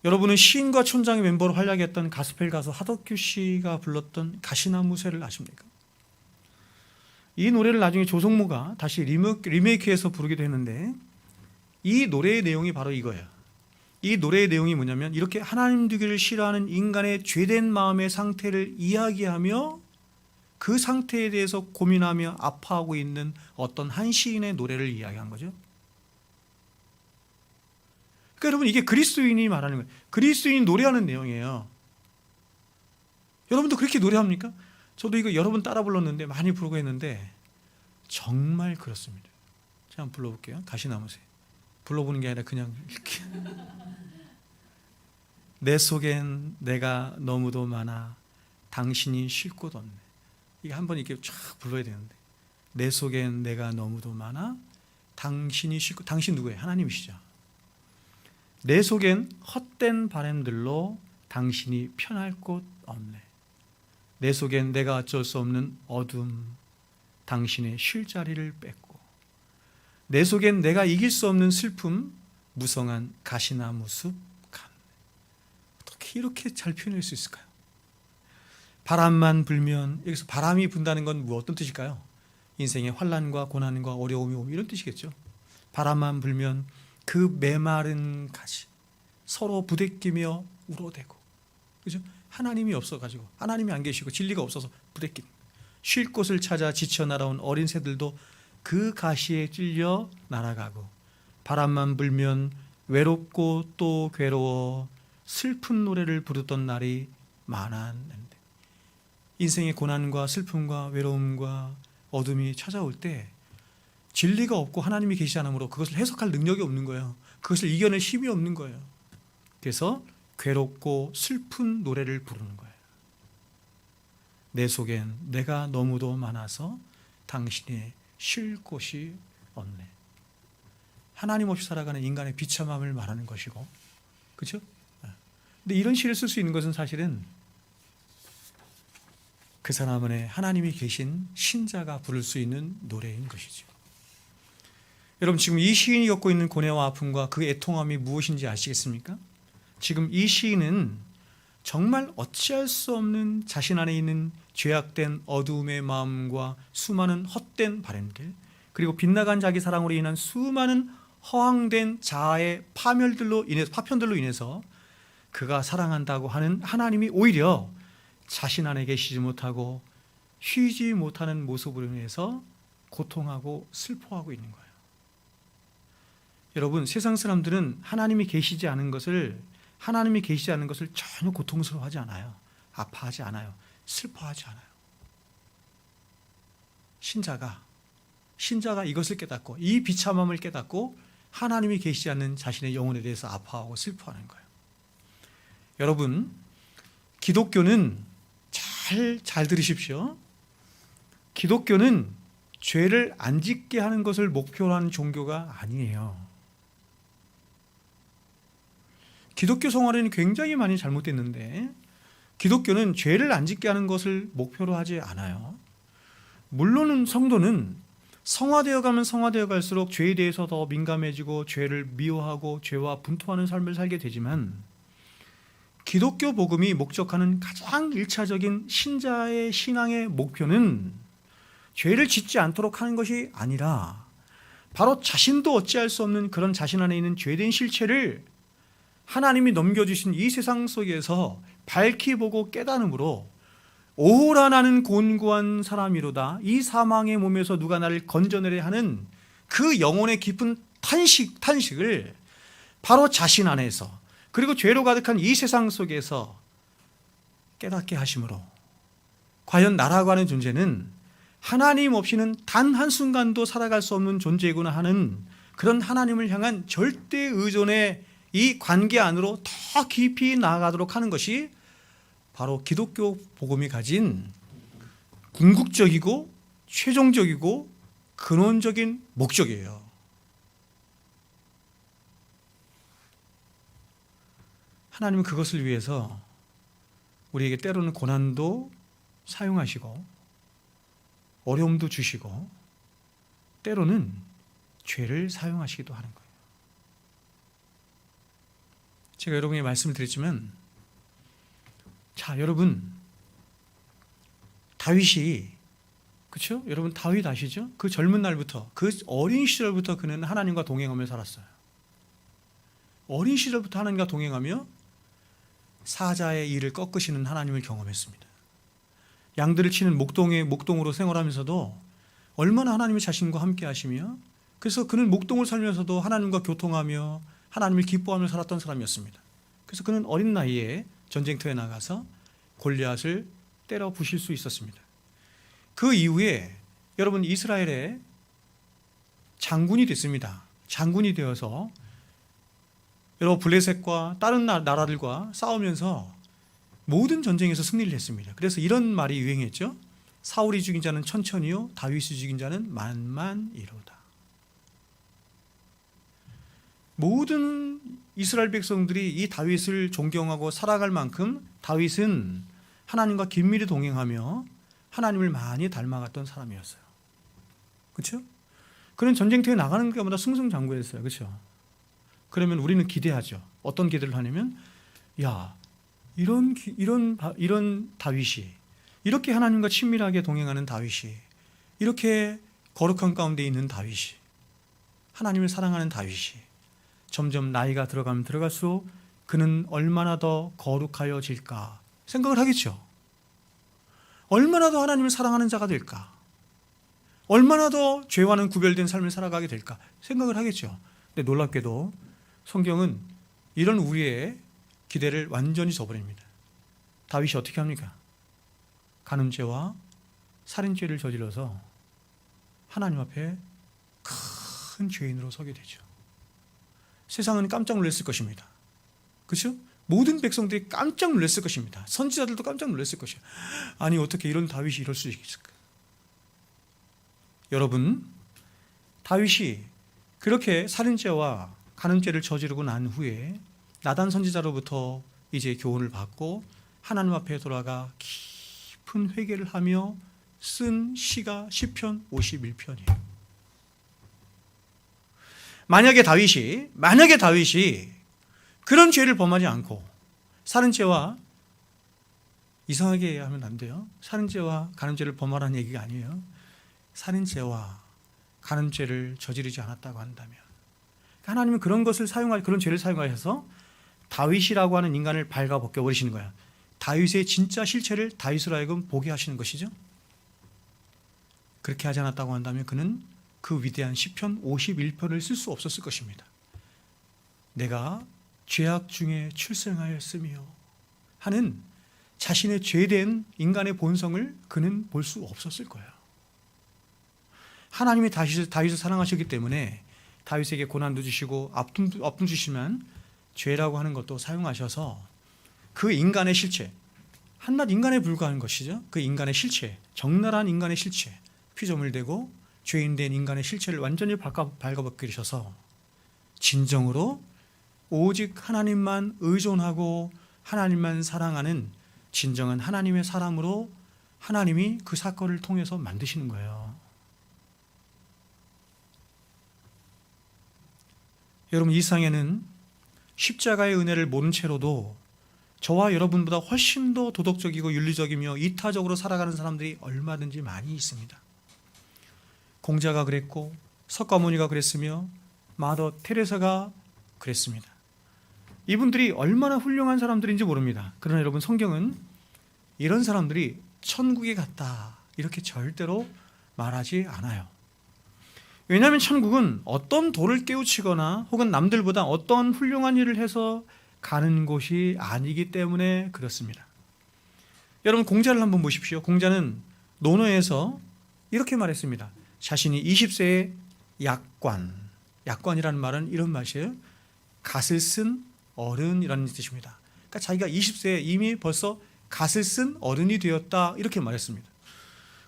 여러분은 시인과 촌장의 멤버로 활약했던 가스펠 가수 하덕규 씨가 불렀던 가시나무 새를 아십니까? 이 노래를 나중에 조성모가 다시 리메이크해서 부르기도 했는데, 이 노래의 내용이 바로 이거예요. 이 노래의 내용이 뭐냐면, 이렇게 하나님 두기를 싫어하는 인간의 죄된 마음의 상태를 이야기하며 그 상태에 대해서 고민하며 아파하고 있는 어떤 한 시인의 노래를 이야기한 거죠. 그러니까 여러분, 이게 그리스도인이 말하는 거예요. 그리스도인이 노래하는 내용이에요. 여러분도 그렇게 노래합니까? 저도 이거 여러 번 따라 불렀는데, 많이 부르고 했는데 정말 그렇습니다. 제가 한번 불러볼게요. 가시나무새. 불러보는 게 아니라 그냥 이렇게. 내 속엔 내가 너무도 많아 당신이 쉴 곳 없네. 이게 한번 이렇게 쫙 불러야 되는데, 내 속엔 내가 너무도 많아 당신이 쉴 곳. 당신 누구예요? 하나님이시죠. 내 속엔 헛된 바람들로 당신이 편할 곳 없네. 내 속엔 내가 어쩔 수 없는 어둠, 당신의 쉴 자리를 뺏고, 내 속엔 내가 이길 수 없는 슬픔, 무성한 가시나무 숲 간. 어떻게 이렇게 잘 표현할 수 있을까요? 바람만 불면, 여기서 바람이 분다는 건 어떤 뜻일까요? 인생의 환난과 고난과 어려움이 오면 이런 뜻이겠죠. 바람만 불면 그 메마른 가시 서로 부대끼며 울어대고, 그죠? 하나님이 없어가지고, 하나님이 안 계시고 진리가 없어서 부대끼는, 쉴 곳을 찾아 지쳐 날아온 어린 새들도 그 가시에 찔려 날아가고, 바람만 불면 외롭고 또 괴로워 슬픈 노래를 부르던 날이 많았는데, 인생의 고난과 슬픔과 외로움과 어둠이 찾아올 때 진리가 없고 하나님이 계시지 않으므로 그것을 해석할 능력이 없는 거예요. 그것을 이겨낼 힘이 없는 거예요. 그래서 괴롭고 슬픈 노래를 부르는 거예요. 내 속엔 내가 너무도 많아서 당신이 쉴 곳이 없네. 하나님 없이 살아가는 인간의 비참함을 말하는 것이고, 그렇죠? 근데 이런 시를 쓸 수 있는 것은 사실은 그 사람 안에 하나님이 계신 신자가 부를 수 있는 노래인 것이죠. 여러분, 지금 이 시인이 겪고 있는 고뇌와 아픔과 그 애통함이 무엇인지 아시겠습니까? 지금 이 시인은 정말 어찌할 수 없는 자신 안에 있는 죄악된 어두움의 마음과 수많은 헛된 바람들, 그리고 빗나간 자기 사랑으로 인한 수많은 허황된 자아의 파편들로 인해서 그가 사랑한다고 하는 하나님이 오히려 자신 안에 계시지 못하고 쉬지 못하는 모습으로 인해서 고통하고 슬퍼하고 있는 거예요. 여러분, 세상 사람들은 하나님이 계시지 않은 것을 전혀 고통스러워하지 않아요. 아파하지 않아요. 슬퍼하지 않아요. 신자가 이것을 깨닫고, 이 비참함을 깨닫고 하나님이 계시지 않는 자신의 영혼에 대해서 아파하고 슬퍼하는 거예요. 여러분, 기독교는 잘 들으십시오. 기독교는 죄를 안 짓게 하는 것을 목표로 하는 종교가 아니에요. 기독교 성화론이 굉장히 많이 잘못됐는데 기독교는 죄를 안 짓게 하는 것을 목표로 하지 않아요. 물론은 성도는 성화되어 가면 성화되어 갈수록 죄에 대해서 더 민감해지고 죄를 미워하고 죄와 분투하는 삶을 살게 되지만 기독교 복음이 목적하는 가장 일차적인 신자의 신앙의 목표는 죄를 짓지 않도록 하는 것이 아니라 바로 자신도 어찌할 수 없는 그런 자신 안에 있는 죄된 실체를 하나님이 넘겨주신 이 세상 속에서 밝히 보고 깨달음으로 오호라 나는 곤고한 사람이로다, 이 사망의 몸에서 누가 나를 건져내려 하는 그 영혼의 깊은 탄식을 바로 자신 안에서 그리고 죄로 가득한 이 세상 속에서 깨닫게 하심으로 과연 나라고 하는 존재는 하나님 없이는 단 한순간도 살아갈 수 없는 존재이구나 하는 그런 하나님을 향한 절대 의존의 이 관계 안으로 더 깊이 나아가도록 하는 것이 바로 기독교 복음이 가진 궁극적이고 최종적이고 근원적인 목적이에요. 하나님은 그것을 위해서 우리에게 때로는 고난도 사용하시고 어려움도 주시고 때로는 죄를 사용하시기도 하는 거예요. 제가 여러분에게 말씀을 드렸지만, 자, 여러분, 다윗이, 그렇죠? 여러분 다윗 아시죠? 그 젊은 날부터, 그 어린 시절부터 그는 하나님과 동행하며 살았어요. 어린 시절부터 하나님과 동행하며 사자의 일을 꺾으시는 하나님을 경험했습니다. 양들을 치는 목동으로 생활하면서도 얼마나 하나님의 자신과 함께 하시며, 그래서 그는 목동을 살면서도 하나님과 교통하며 하나님을 기뻐하며 살았던 사람이었습니다. 그래서 그는 어린 나이에 전쟁터에 나가서 골리앗을 때려 부실 수 있었습니다. 그 이후에 여러분 이스라엘의 장군이 됐습니다. 장군이 되어서 여러 블레셋과 다른 나라들과 싸우면서 모든 전쟁에서 승리를 했습니다. 그래서 이런 말이 유행했죠. 사울이 죽인 자는 천천히요, 다윗이 죽인 자는 만만이로다. 모든 이스라엘 백성들이 이 다윗을 존경하고 살아갈 만큼 다윗은 하나님과 긴밀히 동행하며 하나님을 많이 닮아갔던 사람이었어요. 그렇죠? 그는 전쟁터에 나가는 것보다 승승장구했어요. 그렇죠? 그러면 우리는 기대하죠. 어떤 기대를 하냐면, 야, 이런 다윗이, 이렇게 하나님과 친밀하게 동행하는 다윗이, 이렇게 거룩한 가운데 있는 다윗이, 하나님을 사랑하는 다윗이 점점 나이가 들어가면 들어갈수록 그는 얼마나 더 거룩하여질까 생각을 하겠죠. 얼마나 더 하나님을 사랑하는 자가 될까, 얼마나 더 죄와는 구별된 삶을 살아가게 될까 생각을 하겠죠. 근데 놀랍게도 성경은 이런 우리의 기대를 완전히 저버립니다. 다윗이 어떻게 합니까? 간음죄와 살인죄를 저질러서 하나님 앞에 큰 죄인으로 서게 되죠. 세상은 깜짝 놀랐을 것입니다. 그렇죠? 모든 백성들이 깜짝 놀랐을 것입니다. 선지자들도 깜짝 놀랐을 것이에요. 아니, 어떻게 이런 다윗이 이럴 수 있을까? 여러분, 다윗이 그렇게 살인죄와 간음죄를 저지르고 난 후에 나단 선지자로부터 이제 교훈을 받고 하나님 앞에 돌아가 깊은 회개를 하며 쓴 시가 시편 51편이에요. 만약에 다윗이 그런 죄를 범하지 않고, 살인죄와, 이상하게 하면 안 돼요. 살인죄와 간음죄를 범하라는 얘기가 아니에요. 살인죄와 간음죄를 저지르지 않았다고 한다면 하나님은 그런 죄를 사용하셔서 다윗이라고 하는 인간을 발가 벗겨버리시는 거야. 다윗의 진짜 실체를 다윗으로 하여금 보게 하시는 것이죠. 그렇게 하지 않았다고 한다면 그는 그 위대한 시편 51편을 쓸 수 없었을 것입니다. 내가 죄악 중에 출생하였으며 하는 자신의 죄된 인간의 본성을 그는 볼 수 없었을 거예요. 하나님이 다윗을 사랑하셨기 때문에 다윗에게 고난도 주시고 아픔 주시면 죄라고 하는 것도 사용하셔서 그 인간의 실체, 한낱 인간에 불과한 것이죠. 그 인간의 실체, 적나라한 인간의 실체, 피조물 되고 죄인된 인간의 실체를 완전히 발가벗기셔서 진정으로 오직 하나님만 의존하고 하나님만 사랑하는 진정한 하나님의 사람으로 하나님이 그 사건을 통해서 만드시는 거예요. 여러분, 이 세상에는 십자가의 은혜를 모른 채로도 저와 여러분보다 훨씬 더 도덕적이고 윤리적이며 이타적으로 살아가는 사람들이 얼마든지 많이 있습니다. 공자가 그랬고 석가모니가 그랬으며 마더 테레사가 그랬습니다. 이분들이 얼마나 훌륭한 사람들인지 모릅니다. 그러나 여러분, 성경은 이런 사람들이 천국에 갔다 이렇게 절대로 말하지 않아요. 왜냐하면 천국은 어떤 돌을 깨우치거나 혹은 남들보다 어떤 훌륭한 일을 해서 가는 곳이 아니기 때문에 그렇습니다. 여러분, 공자를 한번 보십시오. 공자는 논어에서 이렇게 말했습니다. 자신이 20세에 약관이라는 말은 이런 말이에요. 갓을 쓴 어른이라는 뜻입니다. 그러니까 자기가 20세에 이미 벌써 갓을 쓴 어른이 되었다 이렇게 말했습니다.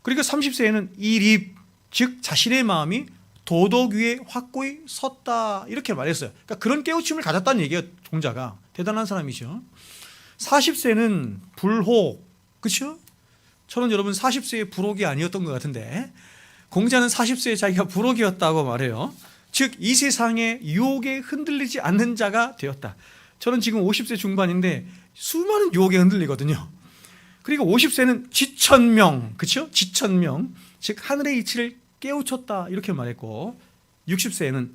그리고 30세에는 이립, 즉 자신의 마음이 도덕 위에 확고히 섰다 이렇게 말했어요. 그러니까 그런 깨우침을 가졌다는 얘기예요. 공자가 대단한 사람이죠. 40세는 불혹, 그렇죠? 저는 여러분 40세에 불혹이 아니었던 것 같은데 공자는 40세에 자기가 불혹이었다고 말해요. 즉 이 세상의 유혹에 흔들리지 않는 자가 되었다. 저는 지금 50세 중반인데 수많은 유혹에 흔들리거든요. 그리고 50세는 지천명, 그렇죠? 지천명, 즉 하늘의 이치를 깨우쳤다 이렇게 말했고 60세에는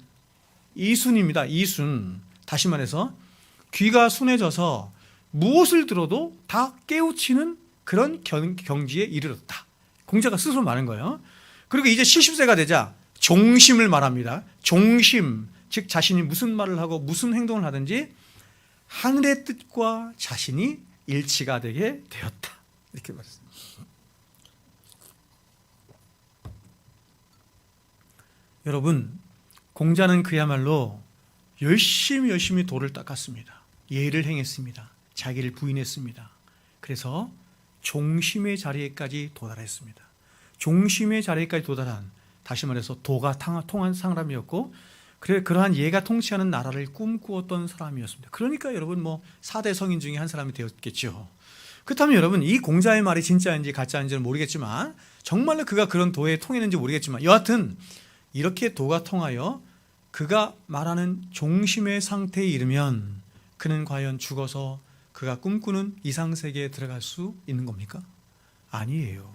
이순입니다. 이순. 다시 말해서 귀가 순해져서 무엇을 들어도 다 깨우치는 그런 경지에 이르렀다. 공자가 스스로 말한 거예요. 그리고 이제 70세가 되자 종심을 말합니다. 종심, 즉 자신이 무슨 말을 하고 무슨 행동을 하든지 하늘의 뜻과 자신이 일치가 되게 되었다. 이렇게 말했습니다. 여러분, 공자는 그야말로 열심히 도를 닦았습니다. 예를 행했습니다. 자기를 부인했습니다. 그래서 종심의 자리에까지 도달했습니다. 종심의 자리에까지 도달한, 다시 말해서 도가 통한 사람이었고 그러한 예가 통치하는 나라를 꿈꾸었던 사람이었습니다. 그러니까 여러분 4대 성인 중에 한 사람이 되었겠죠. 그렇다면 여러분, 이 공자의 말이 진짜인지 가짜인지는 모르겠지만 정말로 그가 그런 도에 통했는지 모르겠지만 여하튼 이렇게 도가 통하여 그가 말하는 종심의 상태에 이르면 그는 과연 죽어서 그가 꿈꾸는 이상세계에 들어갈 수 있는 겁니까? 아니에요.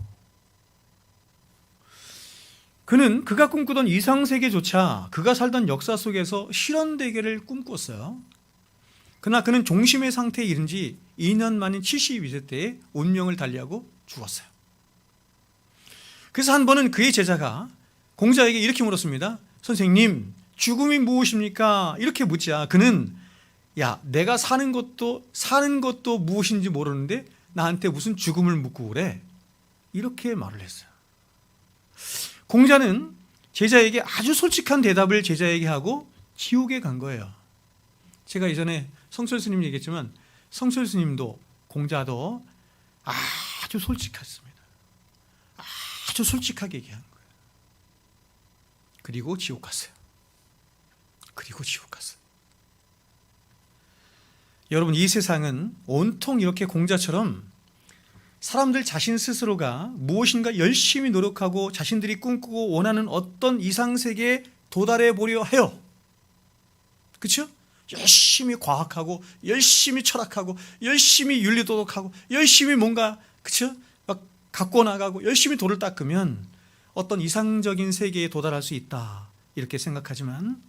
그는 그가 꿈꾸던 이상세계조차 그가 살던 역사 속에서 실현되기를 꿈꿨어요. 그러나 그는 종심의 상태에 이른 지 2년 만인 72세 때에 운명을 달리하고 죽었어요. 그래서 한 번은 그의 제자가 공자에게 이렇게 물었습니다. 선생님, 죽음이 무엇입니까? 이렇게 묻자 그는 야, 내가 사는 것도 무엇인지 모르는데 나한테 무슨 죽음을 묻고 그래? 이렇게 말을 했어요. 공자는 제자에게 아주 솔직한 대답을 제자에게 하고 지옥에 간 거예요. 제가 예전에 성철 스님 얘기했지만 성철 스님도 공자도 아주 솔직했습니다. 아주 솔직하게 얘기한 거예요. 그리고 지옥 갔어요. 여러분, 이 세상은 온통 이렇게 공자처럼 사람들 자신 스스로가 무엇인가 열심히 노력하고 자신들이 꿈꾸고 원하는 어떤 이상세계에 도달해 보려 해요. 그렇죠? 열심히 과학하고 열심히 철학하고 열심히 윤리도덕하고 열심히 뭔가, 그렇죠? 막 갖고 나가고 열심히 도를 닦으면 어떤 이상적인 세계에 도달할 수 있다 이렇게 생각하지만,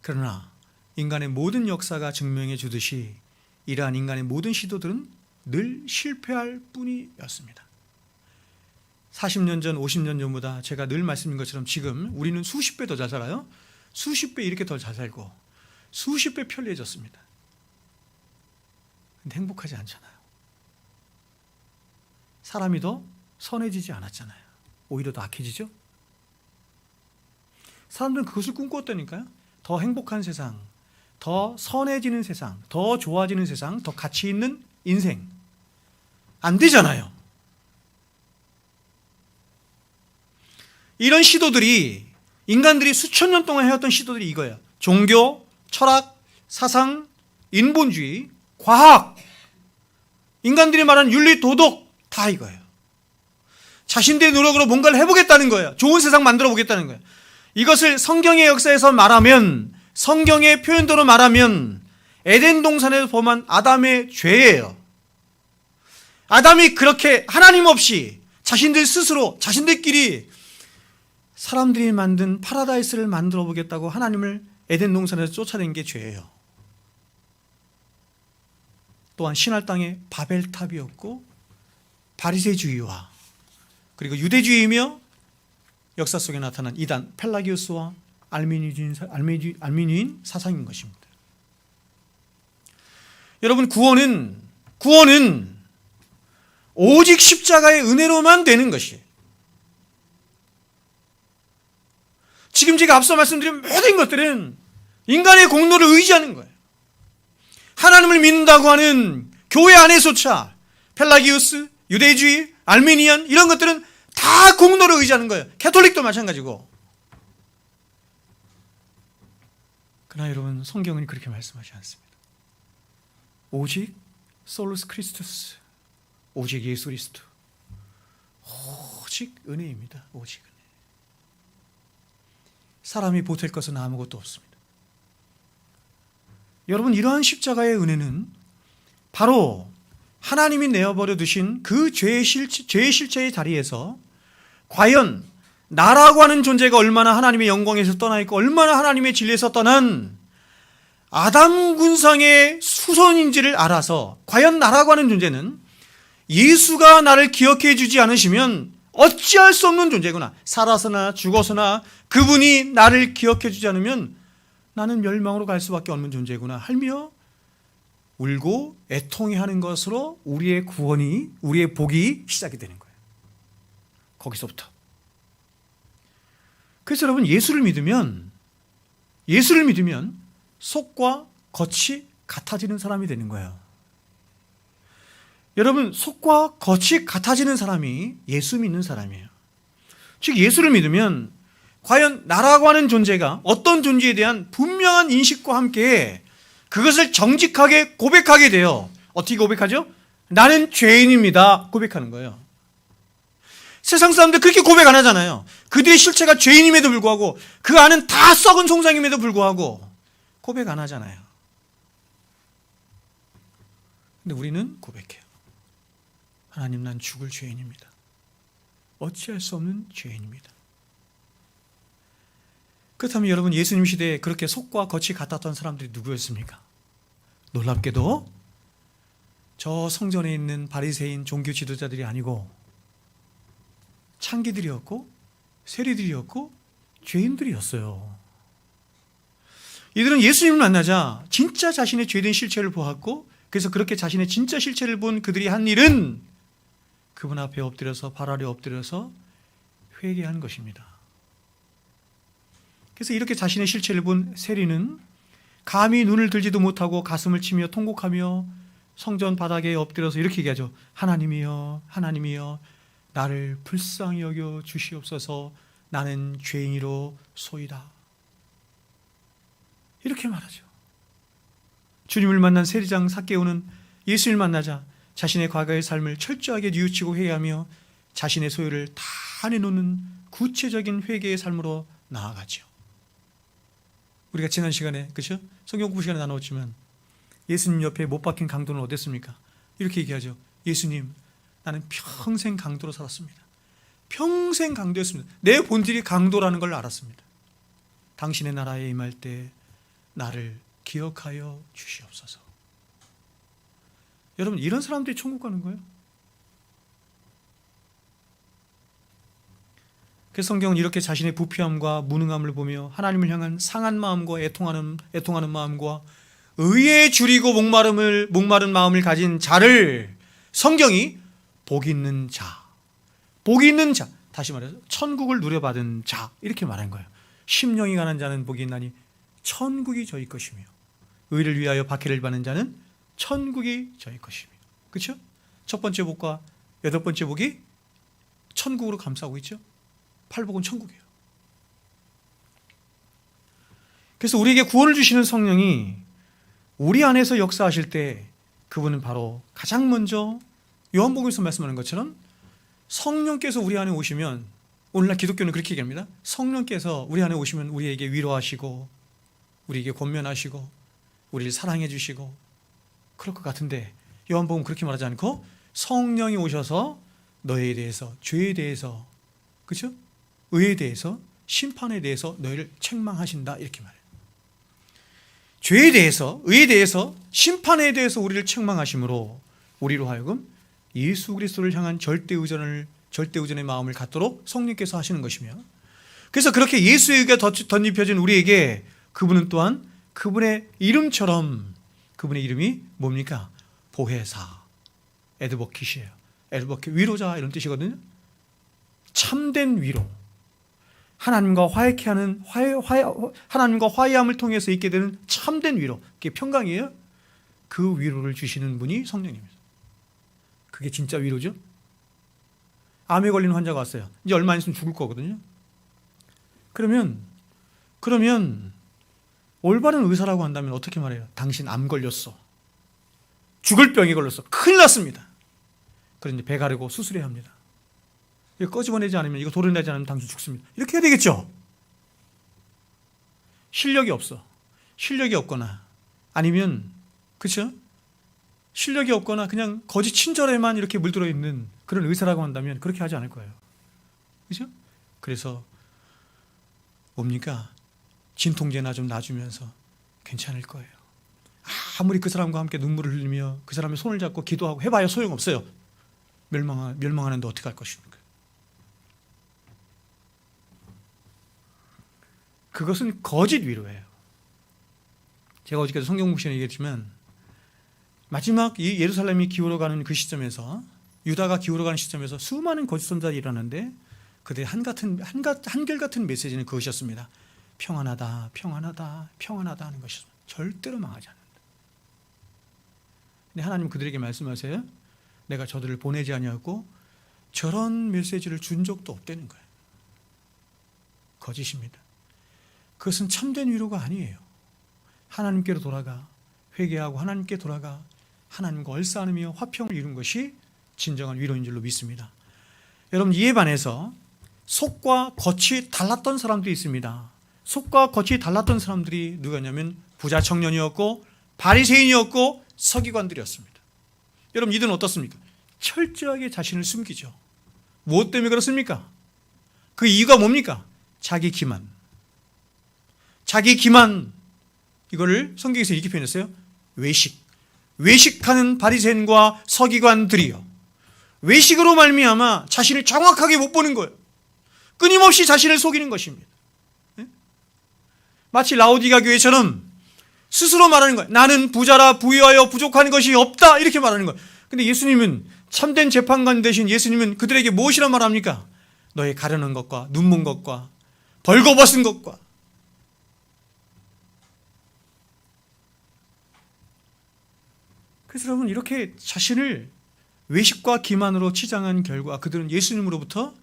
그러나 인간의 모든 역사가 증명해 주듯이 이러한 인간의 모든 시도들은 늘 실패할 뿐이었습니다. 40년 전, 50년 전보다 제가 늘 말씀드린 것처럼 지금 우리는 수십 배 더 잘 살아요. 수십 배 이렇게 더 잘 살고 수십 배 편리해졌습니다. 근데 행복하지 않잖아요. 사람이 더 선해지지 않았잖아요. 오히려 더 악해지죠. 사람들은 그것을 꿈꾸었다니까요. 더 행복한 세상, 더 선해지는 세상, 더 좋아지는 세상, 더 가치 있는 인생. 안 되잖아요. 이런 시도들이 인간들이 수천 년 동안 해왔던 시도들이 이거예요. 종교, 철학, 사상, 인본주의, 과학, 인간들이 말하는 윤리, 도덕 다 이거예요. 자신들의 노력으로 뭔가를 해보겠다는 거예요. 좋은 세상 만들어 보겠다는 거예요. 이것을 성경의 역사에서 말하면, 성경의 표현대로 말하면 에덴 동산에서 범한 아담의 죄예요. 아담이 그렇게 하나님 없이 자신들 스스로 자신들끼리 사람들이 만든 파라다이스를 만들어 보겠다고 하나님을 에덴 동산에서 쫓아낸 게 죄예요. 또한 신할 땅의 바벨탑이었고 바리새주의와 그리고 유대주의이며 역사 속에 나타난 이단 펠라기우스와 알미니인 사상인 것입니다. 여러분, 구원은 오직 십자가의 은혜로만 되는 것이에요. 지금 제가 앞서 말씀드린 모든 것들은 인간의 공로를 의지하는 거예요. 하나님을 믿는다고 하는 교회 안에서차 펠라기우스, 유대주의, 알미니안 이런 것들은 다 공로를 의지하는 거예요. 캐톨릭도 마찬가지고. 그러나 여러분, 성경은 그렇게 말씀하지 않습니다. 오직 솔루스 크리스투스, 오직 예수 그리스도, 오직 은혜입니다. 오직 은혜. 사람이 보탤 것은 아무것도 없습니다. 여러분, 이러한 십자가의 은혜는 바로 하나님이 내어버려 두신 그 죄의 실체의 자리에서 과연 나라고 하는 존재가 얼마나 하나님의 영광에서 떠나 있고 얼마나 하나님의 진리에서 떠난 아담 군상의 후손인지를 알아서 과연 나라고 하는 존재는 예수가 나를 기억해 주지 않으시면 어찌할 수 없는 존재구나. 살아서나 죽어서나 그분이 나를 기억해 주지 않으면 나는 멸망으로 갈 수밖에 없는 존재구나 하며 울고 애통해하는 것으로 우리의 구원이, 우리의 복이 시작이 되는 거예요. 거기서부터. 그래서 여러분, 예수를 믿으면 속과 겉이 같아지는 사람이 되는 거예요. 여러분, 속과 겉이 같아지는 사람이 예수 믿는 사람이에요. 즉, 예수를 믿으면 과연 나라고 하는 존재가 어떤 존재에 대한 분명한 인식과 함께 그것을 정직하게 고백하게 돼요. 어떻게 고백하죠? 나는 죄인입니다. 고백하는 거예요. 세상 사람들 그렇게 고백 안 하잖아요. 그들의 실체가 죄인임에도 불구하고 그 안은 다 썩은 송장임에도 불구하고 고백 안 하잖아요. 근데 우리는 고백해요. 하나님, 난 죽을 죄인입니다. 어찌할 수 없는 죄인입니다. 그렇다면 여러분, 예수님 시대에 그렇게 속과 겉이 같았던 사람들이 누구였습니까? 놀랍게도 저 성전에 있는 바리새인 종교 지도자들이 아니고 창기들이었고 세리들이었고 죄인들이었어요. 이들은 예수님을 만나자 진짜 자신의 죄된 실체를 보았고, 그래서 그렇게 자신의 진짜 실체를 본 그들이 한 일은 그분 앞에 엎드려서 발 아래 엎드려서 회개한 것입니다. 그래서 이렇게 자신의 실체를 본 세리는 감히 눈을 들지도 못하고 가슴을 치며 통곡하며 성전 바닥에 엎드려서 이렇게 얘기하죠. 하나님이여, 하나님이여, 나를 불쌍히 여겨 주시옵소서. 나는 죄인이로 소이다. 이렇게 말하죠. 주님을 만난 세리장 삭개오는 예수를 만나자 자신의 과거의 삶을 철저하게 뉘우치고 회개하며 자신의 소유를 다 내놓는 구체적인 회개의 삶으로 나아가죠. 우리가 지난 시간에, 그렇죠? 성경 공부 시간에 나눴지만 예수님 옆에 못 박힌 강도는 어땠습니까? 이렇게 얘기하죠. 예수님, 나는 평생 강도로 살았습니다. 평생 강도였습니다. 내 본질이 강도라는 걸 알았습니다. 당신의 나라에 임할 때 나를 기억하여 주시옵소서. 여러분, 이런 사람들이 천국 가는 거예요? 그래서 성경은 이렇게 자신의 부패함과 무능함을 보며 하나님을 향한 상한 마음과 애통하는 마음과 의에 줄이고 목마른 마음을 가진 자를 성경이 복 있는 자, 다시 말해서 천국을 누려받은 자, 이렇게 말한 거예요. 심령이 가난 자는 복이 있나니 천국이 저희 것이며 의를 위하여 박해를 받는 자는 천국이 저희 것이며. 그렇죠? 첫 번째 복과 여덟 번째 복이 천국으로 감싸고 있죠. 팔복은 천국이에요. 그래서 우리에게 구원을 주시는 성령이 우리 안에서 역사하실 때 그분은 바로 가장 먼저 요한복음에서 말씀하는 것처럼 성령께서 우리 안에 오시면, 오늘날 기독교는 그렇게 얘기합니다. 성령께서 우리 안에 오시면 우리에게 위로하시고 우리에게 권면하시고 우리를 사랑해 주시고 그럴 것 같은데, 요한복음 그렇게 말하지 않고 성령이 오셔서 너에 대해서, 죄에 대해서, 그렇죠? 의에 대해서, 심판에 대해서 너희를 책망하신다, 이렇게 말해요. 죄에 대해서, 의에 대해서, 심판에 대해서 우리를 책망하심으로 우리로 하여금 예수 그리스도를 향한 절대의존의 마음을 갖도록 성령께서 하시는 것이며, 그래서 그렇게 예수의 의가 덧입혀진 우리에게 그분은 또한 그분의 이름처럼, 그분의 이름이 뭡니까? 보혜사, 에드버킷이에요. 에드버킷, 위로자, 이런 뜻이거든요. 참된 위로, 하나님과 화해케 하는 하나님과 화해함을 통해서 있게 되는 참된 위로, 그게 평강이에요. 그 위로를 주시는 분이 성령입니다. 그게 진짜 위로죠. 암에 걸린 환자가 왔어요. 이제 얼마 안 있으면 죽을 거거든요. 그러면 올바른 의사라고 한다면 어떻게 말해요? 당신 암 걸렸어. 죽을 병이 걸렸어. 큰일 났습니다. 그런데 배 가르고 수술해야 합니다. 이거 꺼집어내지 않으면, 이거 도려내지 않으면 당신 죽습니다. 이렇게 해야 되겠죠? 실력이 없어. 실력이 없거나, 아니면, 그렇죠? 실력이 없거나 그냥 거짓 친절에만 이렇게 물들어 있는 그런 의사라고 한다면 그렇게 하지 않을 거예요. 그렇죠? 그래서 뭡니까? 진통제나 좀 놔주면서 괜찮을 거예요. 아무리 그 사람과 함께 눈물을 흘리며 그 사람의 손을 잡고 기도하고 해봐야 소용없어요. 멸망하는데 어떻게 할 것입니까? 그것은 거짓 위로예요. 제가 어저께도 성경 묵시에 얘기했지만, 마지막 이 예루살렘이 기울어가는 그 시점에서, 유다가 기울어가는 시점에서 수많은 거짓 선자들이 일어나는데 그들의 한결같은 메시지는 그것이었습니다. 평안하다, 평안하다, 평안하다 하는 것이었습니다. 절대로 망하지 않는다. 근데 하나님 그들에게 말씀하세요. 내가 저들을 보내지 아니하고 저런 메시지를 준 적도 없다는 거예요. 거짓입니다. 그것은 참된 위로가 아니에요. 하나님께로 돌아가, 회개하고 하나님께 돌아가 하나님과 얼싸안으며 화평을 이룬 것이 진정한 위로인 줄로 믿습니다. 여러분, 이에 반해서 속과 겉이 달랐던 사람들이 있습니다. 속과 겉이 달랐던 사람들이 누구냐면 부자 청년이었고 바리새인이었고 서기관들이었습니다. 여러분, 이들은 어떻습니까? 철저하게 자신을 숨기죠. 무엇 때문에 그렇습니까? 그 이유가 뭡니까? 자기 기만. 자기 기만. 이거를 성경에서 이렇게 표현했어요. 외식하는 바리새인과 서기관들이요. 외식으로 말미암아 자신을 정확하게 못 보는 거예요. 끊임없이 자신을 속이는 것입니다. 마치 라오디가 교회처럼 스스로 말하는 거예요. 나는 부자라 부유하여 부족한 것이 없다, 이렇게 말하는 거예요. 근데 예수님은, 참된 재판관 되신 예수님은 그들에게 무엇이라 말합니까? 너의 가려는 것과 눈먼 것과 벌거벗은 것과. 그래서 여러분, 이렇게 자신을 외식과 기만으로 치장한 결과 그들은 예수님으로부터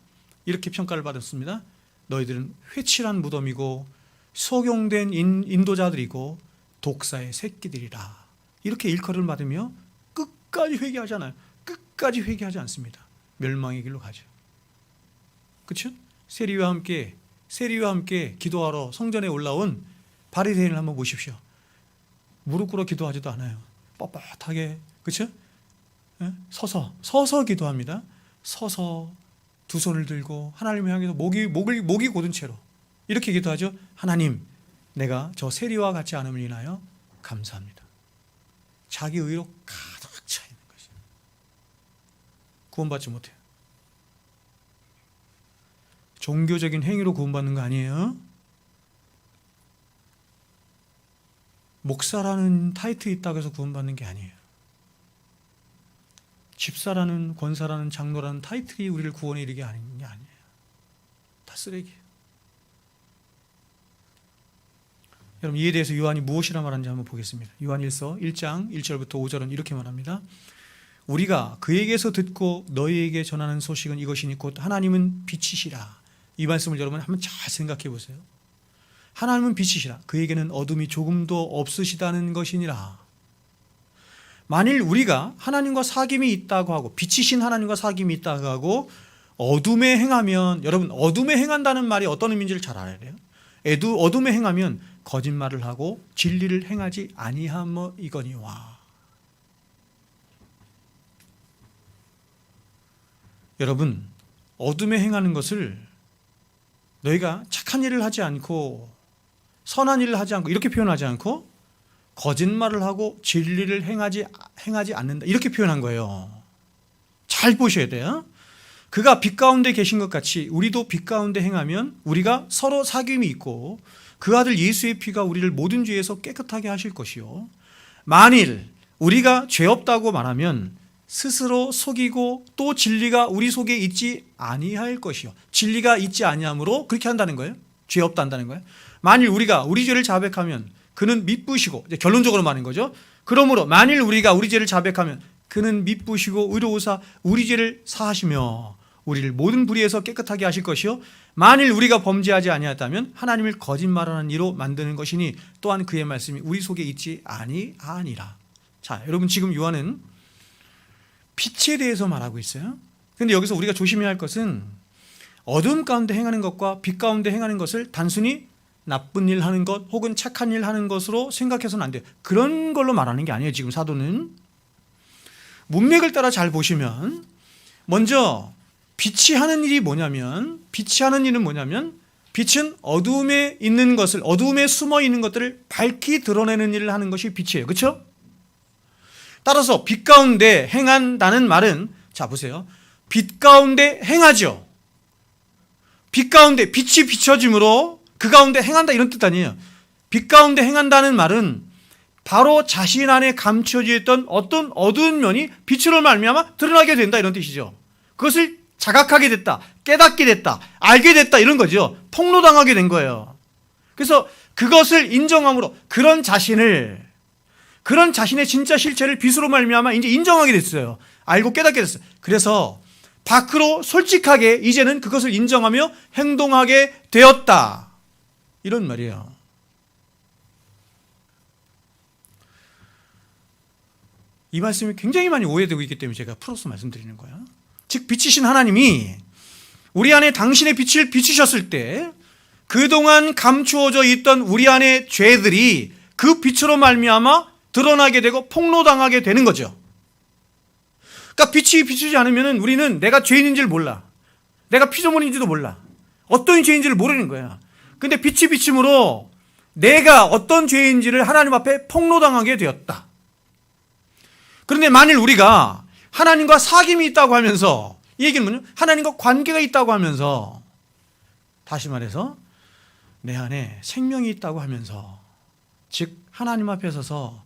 이렇게 평가를 받았습니다. 너희들은 회칠한 무덤이고 속용된 인도자들이고 독사의 새끼들이라. 이렇게 일컬음을 받으며 끝까지 회개하지 않아요. 끝까지 회개하지 않습니다. 멸망의 길로 가죠. 그렇죠? 세리와 함께 기도하러 성전에 올라온 바리새인을 한번 보십시오. 무릎 꿇어 기도하지도 않아요. 뻣뻣하게, 그렇죠? 서서 기도합니다. 서서 두 손을 들고 하나님을 향해서 목이 곧은 채로 이렇게 기도하죠. 하나님, 내가 저 세리와 같지 않음을 인하여 감사합니다. 자기 의로 가득 차 있는 것이죠. 구원받지 못해요. 종교적인 행위로 구원받는 거 아니에요. 목사라는 타이틀이 있다고 해서 구원받는 게 아니에요. 집사라는, 권사라는, 장로라는 타이틀이 우리를 구원에 이르게 하는 게 아니에요. 다 쓰레기예요. 여러분, 이에 대해서 요한이 무엇이라 말하는지 한번 보겠습니다. 요한 1서 1장 1절부터 5절은 이렇게 말합니다. 우리가 그에게서 듣고 너희에게 전하는 소식은 이것이니 곧 하나님은 빛이시라. 이 말씀을 여러분 한번 잘 생각해 보세요. 하나님은 빛이시라. 그에게는 어둠이 조금도 없으시다는 것이니라. 만일 우리가 하나님과 사귐이 있다고 하고 빛이신 하나님과 사귐이 있다고 하고 어둠에 행하면, 여러분 어둠에 행한다는 말이 어떤 의미인지를 잘 알아야 돼요. 어둠에 행하면 거짓말을 하고 진리를 행하지 아니하이거니와. 여러분 어둠에 행하는 것을 너희가 착한 일을 하지 않고 선한 일을 하지 않고 이렇게 표현하지 않고 거짓말을 하고 진리를 행하지 않는다 이렇게 표현한 거예요. 잘 보셔야 돼요. 그가 빛 가운데 계신 것 같이 우리도 빛 가운데 행하면 우리가 서로 사귐이 있고 그 아들 예수의 피가 우리를 모든 죄에서 깨끗하게 하실 것이요, 만일 우리가 죄 없다고 말하면 스스로 속이고 또 진리가 우리 속에 있지 아니할 것이요. 진리가 있지 아니함으로 그렇게 한다는 거예요. 죄 없다 한다는 거예요. 만일 우리가 우리 죄를 자백하면 그는 미쁘시고, 이제 결론적으로 말하는 거죠. 그러므로 만일 우리가 우리 죄를 자백하면 그는 미쁘시고 의로우사 우리 죄를 사하시며 우리를 모든 불의에서 깨끗하게 하실 것이요, 만일 우리가 범죄하지 아니하였다면 하나님을 거짓말하는 이로 만드는 것이니 또한 그의 말씀이 우리 속에 있지 아니하니라. 자, 여러분 지금 요한은 빛에 대해서 말하고 있어요. 그런데 여기서 우리가 조심해야 할 것은 어둠 가운데 행하는 것과 빛 가운데 행하는 것을 단순히 나쁜 일 하는 것 혹은 착한 일 하는 것으로 생각해서는 안 돼요. 그런 걸로 말하는 게 아니에요. 지금 사도는 문맥을 따라 잘 보시면 먼저 빛이 하는 일이 뭐냐면, 빛이 하는 일은 뭐냐면 빛은 어둠에 있는 것을, 어둠에 숨어 있는 것들을 밝히 드러내는 일을 하는 것이 빛이에요. 그렇죠? 따라서 빛 가운데 행한다는 말은, 자 보세요, 빛 가운데 행하죠. 빛 가운데 빛이 비춰짐으로 그 가운데 행한다 이런 뜻 아니에요. 빛 가운데 행한다는 말은 바로 자신 안에 감춰져 있던 어떤 어두운 면이 빛으로 말미암아 드러나게 된다 이런 뜻이죠. 그것을 자각하게 됐다, 깨닫게 됐다, 알게 됐다 이런 거죠. 폭로당하게 된 거예요. 그래서 그것을 인정함으로 그런 자신의 진짜 실체를 빛으로 말미암아 이제 인정하게 됐어요. 알고 깨닫게 됐어요. 그래서 밖으로 솔직하게 이제는 그것을 인정하며 행동하게 되었다 이런 말이에요. 이 말씀이 굉장히 많이 오해되고 있기 때문에 제가 풀어서 말씀드리는 거예요. 즉 빛이신 하나님이 우리 안에 당신의 빛을 비추셨을 때 그동안 감추어져 있던 우리 안의 죄들이 그 빛으로 말미암아 드러나게 되고 폭로당하게 되는 거죠. 그러니까 빛이 비추지 않으면 우리는 내가 죄인인지를 몰라, 내가 피조물인지도 몰라, 어떤 죄인지를 모르는 거야. 근데 빛이 비침으로 내가 어떤 죄인지를 하나님 앞에 폭로당하게 되었다. 그런데 만일 우리가 하나님과 사귐이 있다고 하면서, 이 얘기는 뭐냐? 하나님과 관계가 있다고 하면서, 다시 말해서 내 안에 생명이 있다고 하면서, 즉 하나님 앞에 서서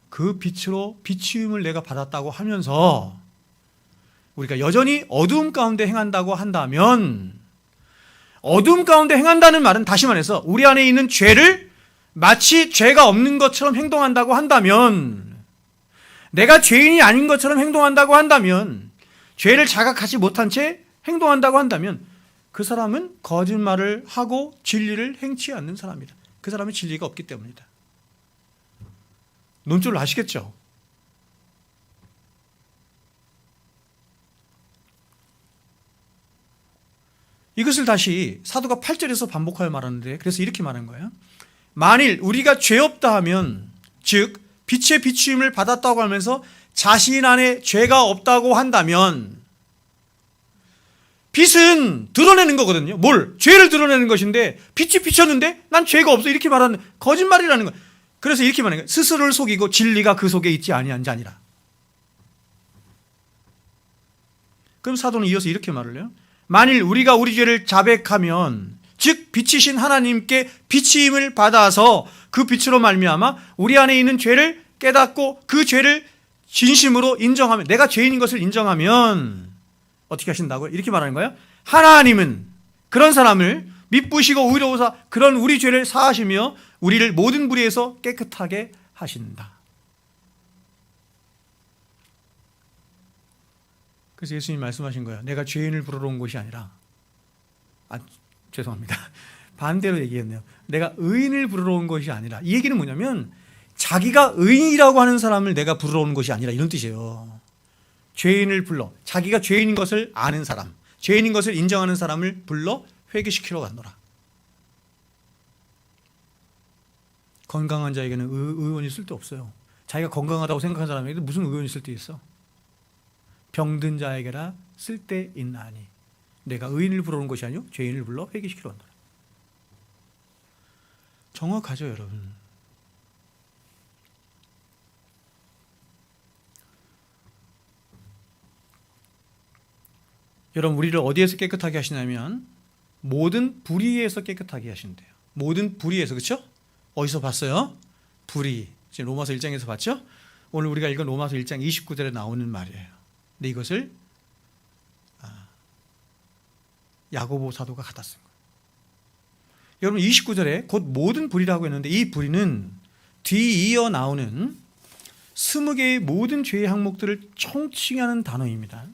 그 빛으로 비추임을 내가 받았다고 하면서 우리가 여전히 어두움 가운데 행한다고 한다면, 어두움 가운데 행한다는 말은 다시 말해서 우리 안에 있는 죄를 마치 죄가 없는 것처럼 행동한다고 한다면, 내가 죄인이 아닌 것처럼 행동한다고 한다면, 죄를 자각하지 못한 채 행동한다고 한다면 그 사람은 거짓말을 하고 진리를 행치 않는 사람이다. 그 사람은 진리가 없기 때문이다. 논조를 아시겠죠? 이것을 다시 사도가 8절에서 반복하여 말하는데, 그래서 이렇게 말한 거예요. 만일 우리가 죄 없다 하면, 즉 빛의 비추임을 받았다고 하면서 자신 안에 죄가 없다고 한다면, 빛은 드러내는 거거든요. 뭘? 죄를 드러내는 것인데 빛이 비쳤는데 난 죄가 없어 이렇게 말하는 거짓말이라는 거예요. 그래서 이렇게 말하는 거예요. 스스로를 속이고 진리가 그 속에 있지 아니한 자니라. 그럼 사도는 이어서 이렇게 말을 해요. 만일 우리가 우리 죄를 자백하면, 즉 빛이신 하나님께 비치임을 받아서 그 빛으로 말미암아 우리 안에 있는 죄를 깨닫고 그 죄를 진심으로 인정하면, 내가 죄인인 것을 인정하면 어떻게 하신다고요? 이렇게 말하는 거예요. 하나님은 그런 사람을 미쁘시고 의로우사 그런 우리 죄를 사하시며 우리를 모든 불의에서 깨끗하게 하신다. 그래서 예수님이 말씀하신 거예요. 내가 죄인을 부르러 온 것이 아니라, 죄송합니다. 반대로 얘기했네요. 내가 의인을 부르러 온 것이 아니라, 이 얘기는 뭐냐면 자기가 의인이라고 하는 사람을 내가 부르러 온 것이 아니라, 이런 뜻이에요. 죄인을 불러, 자기가 죄인인 것을 아는 사람, 죄인인 것을 인정하는 사람을 불러 회개시키러 갔노라. 건강한 자에게는 의원이 쓸데없어요. 자기가 건강하다고 생각하는 사람에게 무슨 의원이 쓸데있어? 병든 자에게라 쓸데있나니. 내가 의인을 부르러 온 것이 아니요 죄인을 불러 회개시키러 온다. 정확하죠, 여러분. 여러분, 우리를 어디에서 깨끗하게 하시냐면 모든 불의에서 깨끗하게 하신대요. 모든 불의에서. 그렇죠? 어디서 봤어요? 불의. 지금 로마서 1장에서 봤죠? 오늘 우리가 읽은 로마서 1장 29절에 나오는 말이에요. 근데 이것을 야고보 사도가 갖다 쓴 거예요. 여러분, 29절에 곧 모든 불의라고 했는데 이 불의는 뒤이어 나오는 20개의 모든 죄의 항목들을 총칭하는 단어입니다.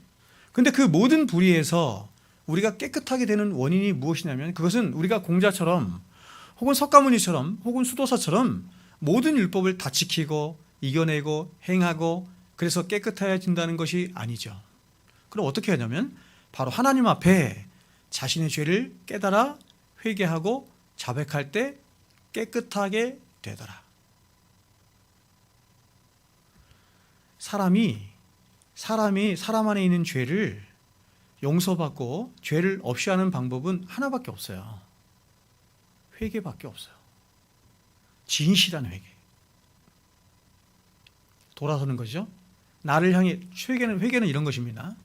근데 그 모든 불의에서 우리가 깨끗하게 되는 원인이 무엇이냐면 그것은 우리가 공자처럼 혹은 석가모니처럼 혹은 수도사처럼 모든 율법을 다 지키고 이겨내고 행하고 그래서 깨끗해진다는 것이 아니죠. 그럼 어떻게 하냐면 바로 하나님 앞에 자신의 죄를 깨달아 회개하고 자백할 때 깨끗하게 되더라. 사람이 사람 안에 있는 죄를 용서받고 죄를 없이 하는 방법은 하나밖에 없어요. 회개밖에 없어요. 진실한 회개. 돌아서는 거죠. 나를 향해, 회개는 이런 것입니다.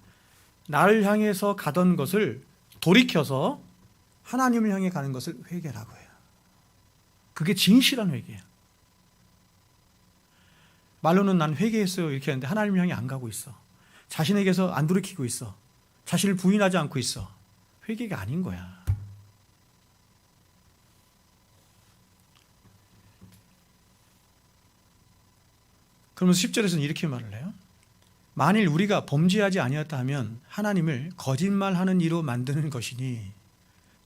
나를 향해서 가던 것을 돌이켜서 하나님을 향해 가는 것을 회개라고 해요. 그게 진실한 회개예요. 말로는 난 회개했어요 이렇게 하는데 하나님을 향해 안 가고 있어. 자신에게서 안 돌이키고 있어. 자신을 부인하지 않고 있어. 회개가 아닌 거야. 그러면서 10절에서는 이렇게 말을 해요. 만일 우리가 범죄하지 아니었다 하면 하나님을 거짓말하는 이로 만드는 것이니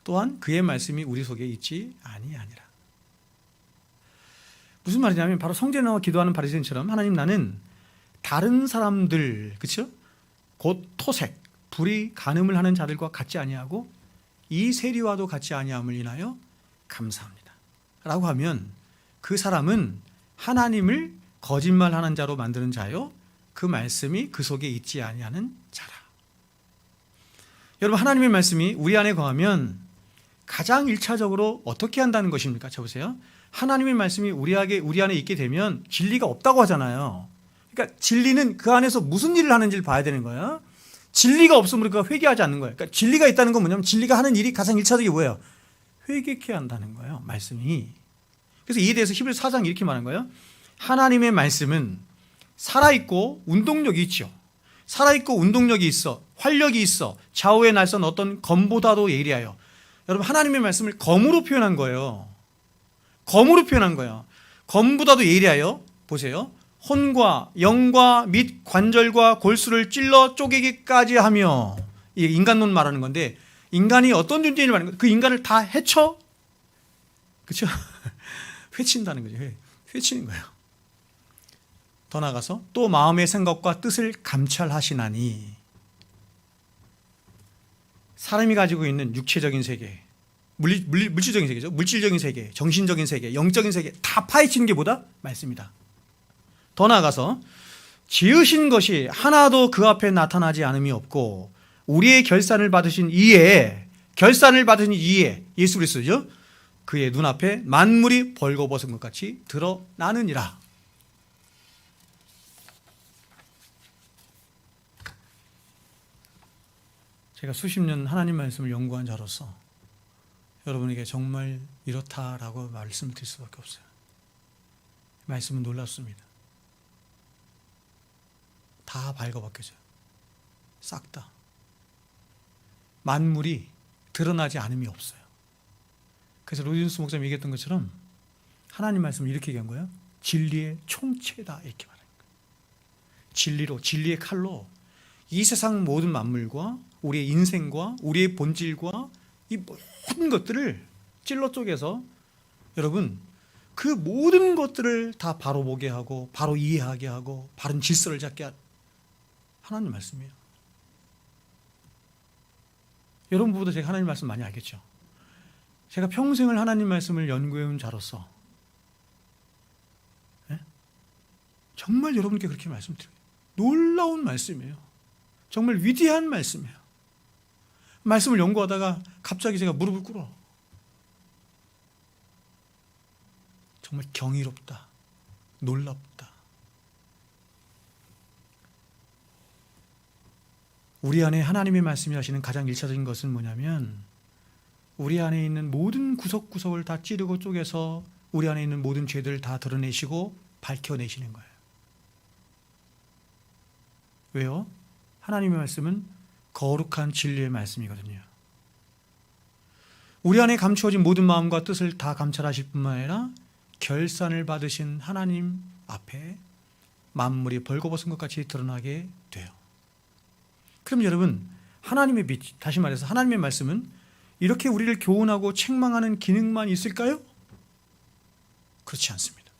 또한 그의 말씀이 우리 속에 있지 아니하니라. 무슨 말이냐면 바로 성전에 나와 기도하는 바리새인처럼 하나님, 나는 다른 사람들, 그렇죠? 곧 토색, 불의, 간음을 하는 자들과 같지 아니하고 이 세리와도 같지 아니함을 인하여 감사합니다 라고 하면 그 사람은 하나님을 거짓말하는 자로 만드는 자요 그 말씀이 그 속에 있지 아니하는 자라. 여러분, 하나님의 말씀이 우리 안에 거하면 가장 1차적으로 어떻게 한다는 것입니까? 쳐보세요. 하나님의 말씀이 우리 안에 있게 되면 진리가 없다고 하잖아요. 그러니까 진리는 그 안에서 무슨 일을 하는지를 봐야 되는 거예요. 진리가 없으면 우리가 회개하지 않는 거예요. 그러니까 진리가 있다는 건 뭐냐면 진리가 하는 일이 가장 1차적이 뭐예요? 회개케 한다는 거예요. 말씀이. 그래서 이에 대해서 히브리서 4장 이렇게 말한 거예요. 하나님의 말씀은 살아있고 운동력이 있죠. 살아있고 운동력이 있어. 활력이 있어. 좌우에 날선 어떤 검보다도 예리하여. 여러분, 하나님의 말씀을 검으로 표현한 거예요. 검으로 표현한 거예요. 검보다도 예리하여. 보세요. 혼과 영과 및 관절과 골수를 찔러 쪼개기까지 하며. 이게 인간론 말하는 건데 인간이 어떤 존재인지 말하는 거예요. 그 인간을 다 해쳐? 그렇죠? 회친다는 거죠. 회치는 거예요. 더 나아가서 또 마음의 생각과 뜻을 감찰하시나니. 사람이 가지고 있는 육체적인 세계, 물질적인 세계죠. 물질적인 세계, 정신적인 세계, 영적인 세계 다 파헤치는 게 뭐다? 말씀이다. 더 나아가서 지으신 것이 하나도 그 앞에 나타나지 않음이 없고 우리의 결산을 받으신 이에 예수 그리스도죠. 그의 눈앞에 만물이 벌거벗은 것 같이 드러나느니라. 제가 수십 년 하나님 말씀을 연구한 자로서 여러분에게 정말 이렇다라고 말씀을 드릴 수밖에 없어요. 말씀은 놀랍습니다. 다 발궈벗겨져요. 싹 다. 만물이 드러나지 않음이 없어요. 그래서 로이준스 목사님이 얘기했던 것처럼 하나님 말씀을 이렇게 얘기한 거예요. 진리의 총체다 이렇게 말하는 거예요. 진리의 칼로 이 세상 모든 만물과 우리의 인생과 우리의 본질과 이 모든 것들을 찔러 쪼개서 여러분 그 모든 것들을 다 바로 보게 하고 바로 이해하게 하고 바른 질서를 잡게 한 하나님 말씀이에요. 여러분보다 제가 하나님 말씀 많이 알겠죠? 제가 평생을 하나님 말씀을 연구해온 자로서 정말 여러분께 그렇게 말씀드려요. 놀라운 말씀이에요. 정말 위대한 말씀이에요. 말씀을 연구하다가 갑자기 제가 무릎을 꿇어. 정말 경이롭다. 놀랍다. 우리 안에 하나님의 말씀이 하시는 가장 일차적인 것은 뭐냐면 우리 안에 있는 모든 구석구석을 다 찌르고 쪼개서 우리 안에 있는 모든 죄들을 다 드러내시고 밝혀내시는 거예요. 왜요? 하나님의 말씀은 거룩한 진리의 말씀이거든요. 우리 안에 감추어진 모든 마음과 뜻을 다 감찰하실 뿐만 아니라 결산을 받으신 하나님 앞에 만물이 벌거벗은 것 같이 드러나게 돼요. 그럼 여러분, 하나님의 빛, 다시 말해서 하나님의 말씀은 이렇게 우리를 교훈하고 책망하는 기능만 있을까요? 그렇지 않습니다.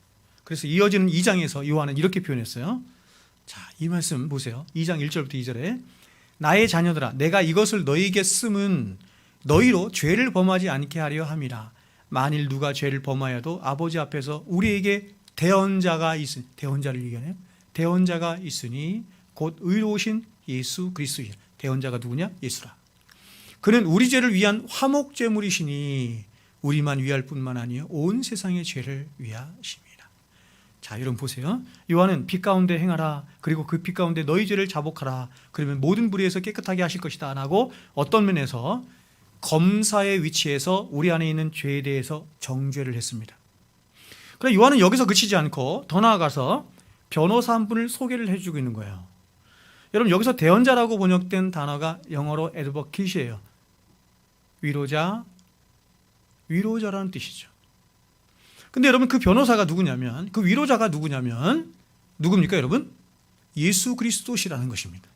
그래서 이어지는 2장에서 요한은 이렇게 표현했어요. 자, 이 말씀 보세요. 2장 1절부터 2절에 나의 자녀들아 내가 이것을 너희에게 쓰면 너희로 죄를 범하지 않게 하려 함이라. 만일 누가 죄를 범하여도 아버지 앞에서 우리에게 대언자가 있으니, 대언자를 얘기하네요. 대언자가 있으니 곧 의로우신 예수 그리스도이라. 대언자가 누구냐? 예수라. 그는 우리 죄를 위한 화목제물이시니 우리만 위할 뿐만 아니요 온 세상의 죄를 위하심이라. 자, 여러분 보세요. 요한은 빛 가운데 행하라. 그리고 그 빛 가운데 너희 죄를 자복하라. 그러면 모든 불의에서 깨끗하게 하실 것이다 라고 어떤 면에서 검사의 위치에서 우리 안에 있는 죄에 대해서 정죄를 했습니다. 그러나 요한은 여기서 그치지 않고 더 나아가서 변호사 한 분을 소개를 해주고 있는 거예요. 여러분 여기서 대언자라고 번역된 단어가 영어로 advocate이에요. 위로자라는 뜻이죠. 근데 여러분 그 변호사가 누구냐면, 그 위로자가 누구냐면 누굽니까 여러분? 예수 그리스도시라는 것입니다.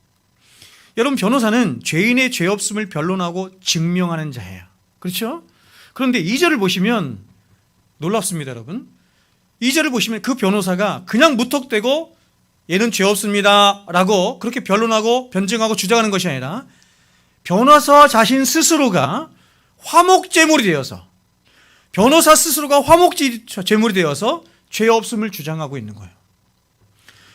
여러분 변호사는 죄인의 죄 없음을 변론하고 증명하는 자예요. 그렇죠? 그런데 2절을 보시면 놀랍습니다 여러분. 2절을 보시면 그 변호사가 그냥 무턱대고 얘는 죄 없습니다 라고 그렇게 변론하고 변증하고 주장하는 것이 아니라 변호사 자신 스스로가 화목제물이 되어서, 변호사 스스로가 화목제물이 되어서 죄 없음을 주장하고 있는 거예요.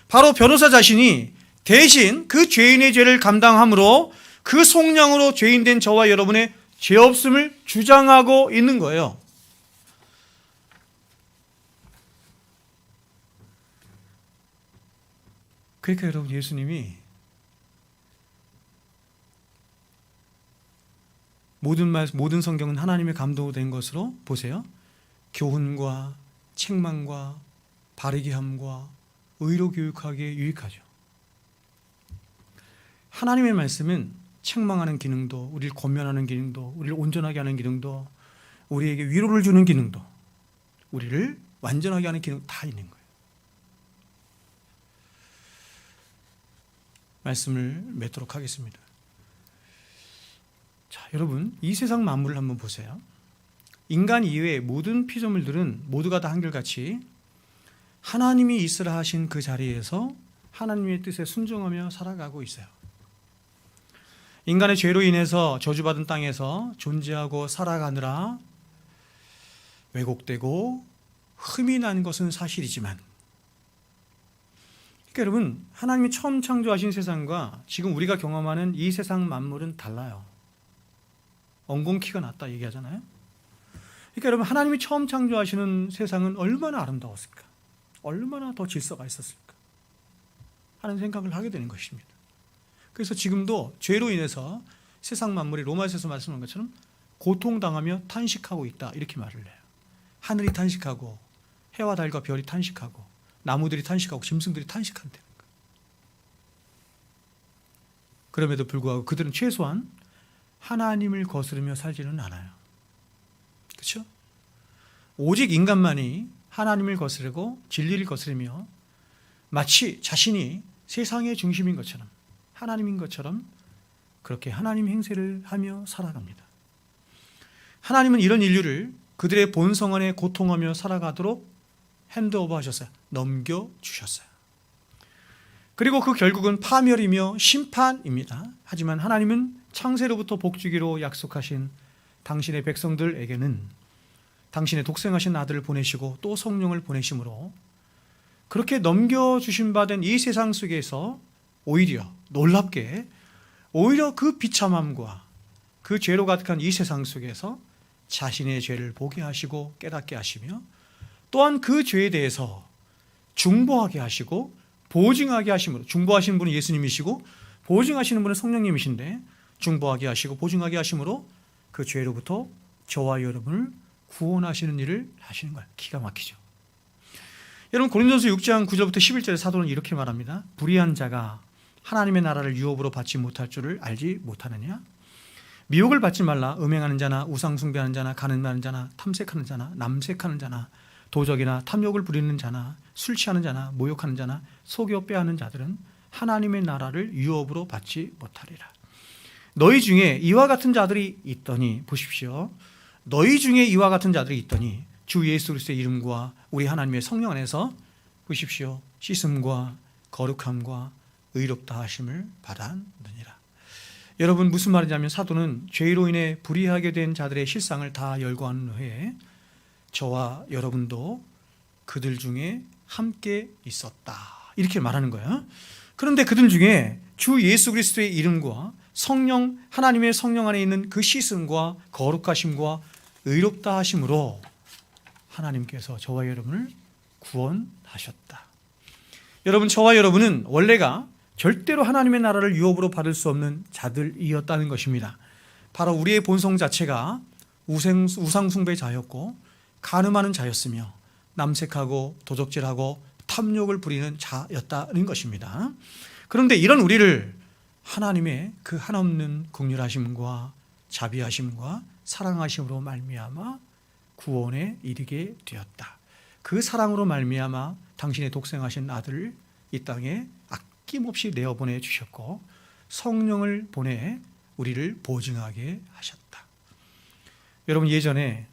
바로 변호사 자신이 대신 그 죄인의 죄를 감당함으로 그 속량으로 죄인된 저와 여러분의 죄 없음을 주장하고 있는 거예요. 그러니까 여러분 예수님이 모든 성경은 하나님의 감동으로 된 것으로 보세요. 교훈과 책망과 바르게 함과 의로 교육하기에 유익하죠. 하나님의 말씀은 책망하는 기능도, 우리를 권면하는 기능도, 우리를 온전하게 하는 기능도, 우리에게 위로를 주는 기능도, 우리를 완전하게 하는 기능 다 있는 거예요. 말씀을 맺도록 하겠습니다. 자, 여러분 이 세상 만물을 한번 보세요. 인간 이외의 모든 피조물들은 모두가 다 한결같이 하나님이 있으라 하신 그 자리에서 하나님의 뜻에 순종하며 살아가고 있어요. 인간의 죄로 인해서 저주받은 땅에서 존재하고 살아가느라 왜곡되고 흠이 난 것은 사실이지만, 그러니까 여러분 하나님이 처음 창조하신 세상과 지금 우리가 경험하는 이 세상 만물은 달라요. 엉겅퀴가 났다 얘기하잖아요. 그러니까 여러분 하나님이 처음 창조하시는 세상은 얼마나 아름다웠을까, 얼마나 더 질서가 있었을까 하는 생각을 하게 되는 것입니다. 그래서 지금도 죄로 인해서 세상 만물이 로마서에서 말씀한 것처럼 고통당하며 탄식하고 있다 이렇게 말을 해요. 하늘이 탄식하고 해와 달과 별이 탄식하고 나무들이 탄식하고 짐승들이 탄식한다는 거예요. 그럼에도 불구하고 그들은 최소한 하나님을 거스르며 살지는 않아요. 그렇죠? 오직 인간만이 하나님을 거스르고 진리를 거스르며 마치 자신이 세상의 중심인 것처럼, 하나님인 것처럼 그렇게 하나님 행세를 하며 살아갑니다. 하나님은 이런 인류를 그들의 본성 안에 고통하며 살아가도록 핸드오버 하셨어요. 넘겨주셨어요. 그리고 그 결국은 파멸이며 심판입니다. 하지만 하나님은 창세로부터 복주기로 약속하신 당신의 백성들에게는 당신의 독생하신 아들을 보내시고 또 성령을 보내심으로 그렇게 넘겨주신 바 된 이 세상 속에서 오히려 놀랍게 오히려 그 비참함과 그 죄로 가득한 이 세상 속에서 자신의 죄를 보게 하시고 깨닫게 하시며 또한 그 죄에 대해서 중보하게 하시고 보증하게 하심으로, 중보하시는 분은 예수님이시고 보증하시는 분은 성령님이신데 중보하게 하시고 보증하게 하심으로 그 죄로부터 저와 여러분을 구원하시는 일을 하시는 거예요. 기가 막히죠. 여러분 고린도서 6장 9절부터 11절에 사도는 이렇게 말합니다. 불의한 자가 하나님의 나라를 유업으로 받지 못할 줄을 알지 못하느냐? 미혹을 받지 말라. 음행하는 자나 우상 숭배하는 자나 간음하는 자나 탐색하는 자나 남색하는 자나 도적이나 탐욕을 부리는 자나 술 취하는 자나 모욕하는 자나 속여 빼앗는 자들은 하나님의 나라를 유업으로 받지 못하리라. 너희 중에 이와 같은 자들이 있더니, 보십시오. 너희 중에 이와 같은 자들이 있더니 주 예수 그리스도의 이름과 우리 하나님의 성령 안에서, 보십시오, 씻음과 거룩함과 의롭다 하심을 받았느니라. 여러분 무슨 말이냐면 사도는 죄로 인해 불의하게 된 자들의 실상을 다 열거한 후에 저와 여러분도 그들 중에 함께 있었다 이렇게 말하는 거예요. 그런데 그들 중에 주 예수 그리스도의 이름과 성령, 하나님의 성령 안에 있는 그 씻음과 거룩하심과 의롭다 하심으로 하나님께서 저와 여러분을 구원하셨다. 여러분 저와 여러분은 원래가 절대로 하나님의 나라를 유업으로 받을 수 없는 자들이었다는 것입니다. 바로 우리의 본성 자체가 우상숭배자였고 간음하는 자였으며 남색하고 도적질하고 탐욕을 부리는 자였다는 것입니다. 그런데 이런 우리를 하나님의 그 한없는 긍휼하심과 자비하심과 사랑하심으로 말미암아 구원에 이르게 되었다. 그 사랑으로 말미암아 당신의 독생하신 아들을 이 땅에 아낌없이 내어보내 주셨고 성령을 보내 우리를 보증하게 하셨다. 여러분 예전에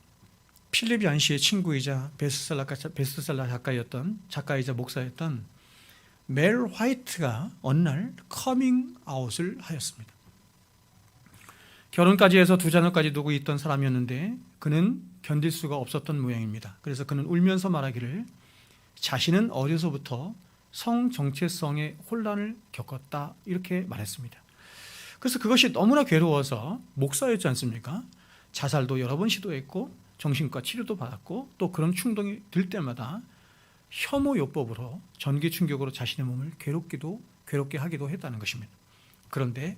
필립 얀시의 친구이자 베스트셀러 작가이자 목사였던 멜 화이트가 어느 날 커밍아웃을 하였습니다. 결혼까지 해서 2자녀까지 두고 있던 사람이었는데 그는 견딜 수가 없었던 모양입니다. 그래서 그는 울면서 말하기를 자신은 어려서부터 성 정체성의 혼란을 겪었다 이렇게 말했습니다. 그래서 그것이 너무나 괴로워서 목사였지 않습니까? 자살도 여러 번 시도했고 정신과 치료도 받았고 또 그런 충동이 들 때마다 혐오요법으로 전기 충격으로 자신의 몸을 괴롭게 하기도 했다는 것입니다. 그런데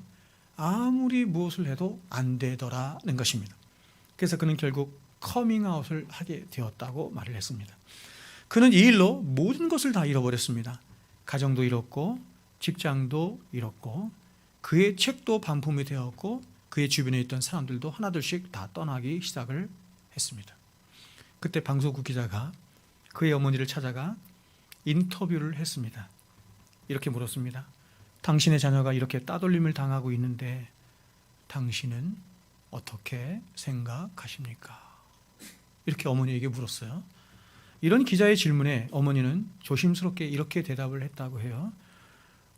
아무리 무엇을 해도 안 되더라는 것입니다. 그래서 그는 결국 커밍아웃을 하게 되었다고 말을 했습니다. 그는 이 일로 모든 것을 다 잃어버렸습니다. 가정도 잃었고 직장도 잃었고 그의 책도 반품이 되었고 그의 주변에 있던 사람들도 하나둘씩 다 떠나기 시작을 했습니다. 그때 방송국 기자가 그의 어머니를 찾아가 인터뷰를 했습니다. 이렇게 물었습니다. 당신의 자녀가 이렇게 따돌림을 당하고 있는데 당신은 어떻게 생각하십니까? 이렇게 어머니에게 물었어요. 이런 기자의 질문에 어머니는 조심스럽게 이렇게 대답을 했다고 해요.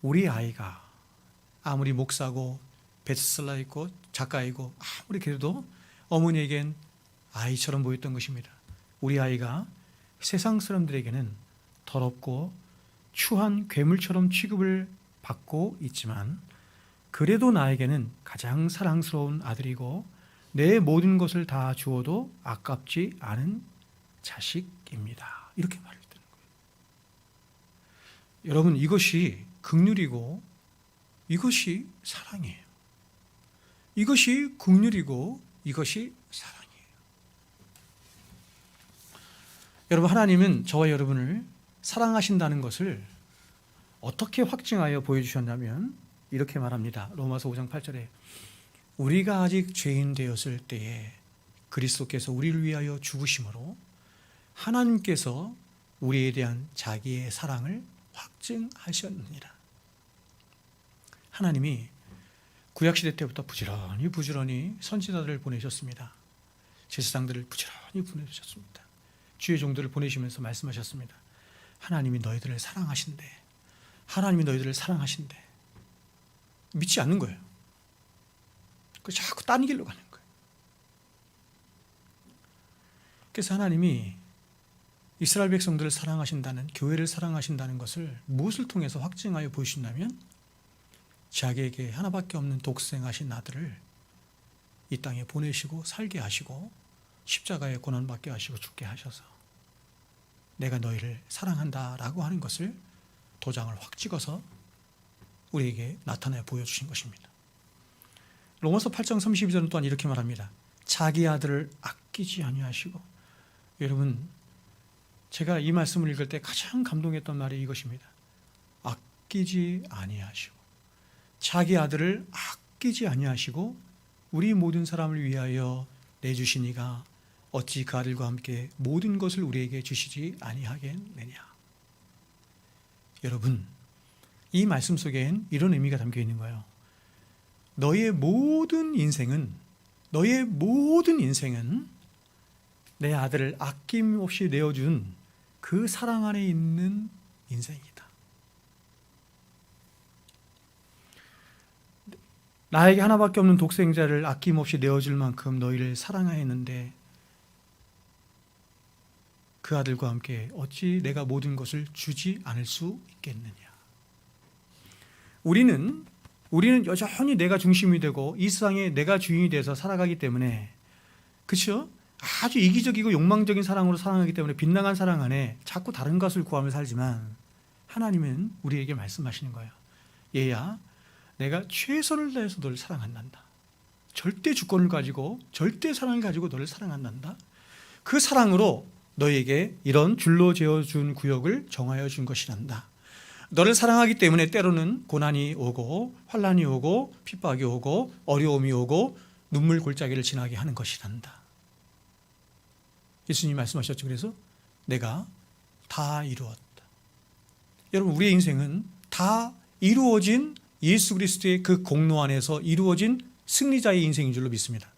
우리 아이가 아무리 목사고 베스트셀러이고 작가이고 아무리 그래도 어머니에겐 아이처럼 보였던 것입니다. 우리 아이가 세상 사람들에게는 더럽고 추한 괴물처럼 취급을 받고 있지만 그래도 나에게는 가장 사랑스러운 아들이고 내 모든 것을 다 주어도 아깝지 않은 자식입니다. 이렇게 말을 드는 거예요. 여러분 이것이 긍휼이고 이것이 사랑이에요. 이것이 긍휼이고 이것이 사랑이에요. 여러분 하나님은 저와 여러분을 사랑하신다는 것을 어떻게 확증하여 보여주셨냐면 이렇게 말합니다. 로마서 5장 8절에 우리가 아직 죄인 되었을 때에 그리스도께서 우리를 위하여 죽으심으로 하나님께서 우리에 대한 자기의 사랑을 확증하셨느니라. 하나님이 구약시대 때부터 부지런히 선지자들을 보내셨습니다. 제사장들을 부지런히 보내셨습니다. 주의 종들을 보내시면서 말씀하셨습니다. 하나님이 너희들을 사랑하신대. 하나님이 너희들을 사랑하신대. 믿지 않는 거예요. 그래서 자꾸 딴 길로 가는 거예요. 그래서 하나님이 이스라엘 백성들을 사랑하신다는, 교회를 사랑하신다는 것을 무엇을 통해서 확증하여 보이신다면 자기에게 하나밖에 없는 독생하신 아들을 이 땅에 보내시고 살게 하시고 십자가에 고난받게 하시고 죽게 하셔서 내가 너희를 사랑한다라고 하는 것을 도장을 확 찍어서 우리에게 나타내 보여주신 것입니다. 로마서 8장 32절은 또한 이렇게 말합니다. 자기 아들을 아끼지 아니하시고. 여러분, 제가 이 말씀을 읽을 때 가장 감동했던 말이 이것입니다. 아끼지 아니하시고. 자기 아들을 아끼지 아니하시고 우리 모든 사람을 위하여 내주시니가 어찌 그 아들과 함께 모든 것을 우리에게 주시지 아니하겠느냐. 여러분, 이 말씀 속엔 이런 의미가 담겨 있는 거예요. 너의 모든 인생은 내 아들을 아낌없이 내어준 그 사랑 안에 있는 인생이다. 나에게 하나밖에 없는 독생자를 아낌없이 내어줄 만큼 너희를 사랑하였는데 그 아들과 함께 어찌 내가 모든 것을 주지 않을 수 있겠느냐. 우리는 여전히 내가 중심이 되고 이 세상에 내가 주인이 돼서 살아가기 때문에, 그렇죠? 아주 이기적이고 욕망적인 사랑으로 사랑하기 때문에 빗나간 사랑 안에 자꾸 다른 것을 구하며 살지만 하나님은 우리에게 말씀하시는 거예요. 얘야, 내가 최선을 다해서 너를 사랑한단다. 절대 주권을 가지고 절대 사랑을 가지고 너를 사랑한단다. 그 사랑으로 너에게 이런 줄로 재어준 구역을 정하여 준 것이란다. 너를 사랑하기 때문에 때로는 고난이 오고 환난이 오고 핍박이 오고 어려움이 오고 눈물 골짜기를 지나게 하는 것이란다. 예수님이 말씀하셨죠. 그래서 내가 다 이루었다. 여러분, 우리의 인생은 다 이루어진 예수 그리스도의 그 공로 안에서 이루어진 승리자의 인생인 줄로 믿습니다.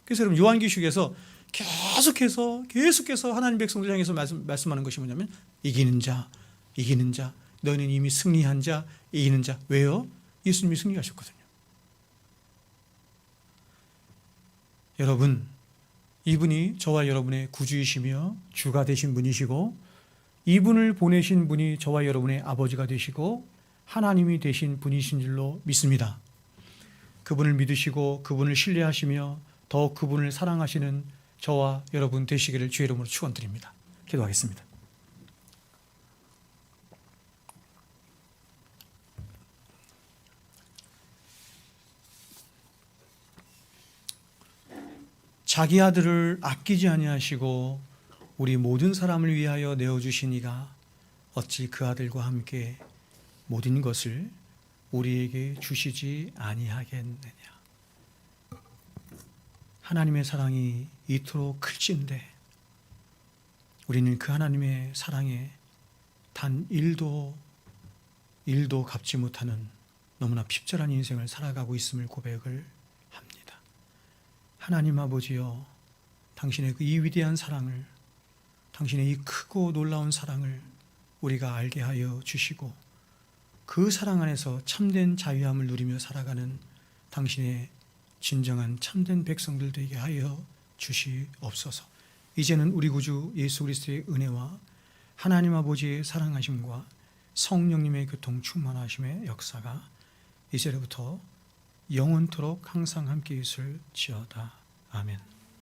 그래서 여러분, 요한계시록에서 계속해서 하나님 백성들 향해서 말씀하는 것이 뭐냐면 이기는 자, 너희는 이미 승리한 자, 이기는 자. 왜요? 예수님이 승리하셨거든요. 여러분, 이분이 저와 여러분의 구주이시며 주가 되신 분이시고 이분을 보내신 분이 저와 여러분의 아버지가 되시고 하나님이 되신 분이신 줄로 믿습니다. 그분을 믿으시고 그분을 신뢰하시며 더욱 그분을 사랑하시는 저와 여러분 되시기를 주의 이름으로 축원드립니다. 기도하겠습니다. 자기 아들을 아끼지 아니하시고 우리 모든 사람을 위하여 내어주시니가 어찌 그 아들과 함께 모든 것을 우리에게 주시지 아니하겠느냐. 하나님의 사랑이 이토록 클진데 우리는 그 하나님의 사랑에 단 1도 갚지 못하는 너무나 핍절한 인생을 살아가고 있음을 고백을 합니다. 하나님 아버지여, 당신의 그 이 위대한 사랑을, 당신의 이 크고 놀라운 사랑을 우리가 알게 하여 주시고 그 사랑 안에서 참된 자유함을 누리며 살아가는 당신의 진정한 참된 백성들 되게 하여 주시옵소서. 이제는 우리 구주 예수 그리스도의 은혜와 하나님 아버지의 사랑하심과 성령님의 교통 충만하심의 역사가 이제로부터 영원토록 항상 함께 있을지어다. 아멘.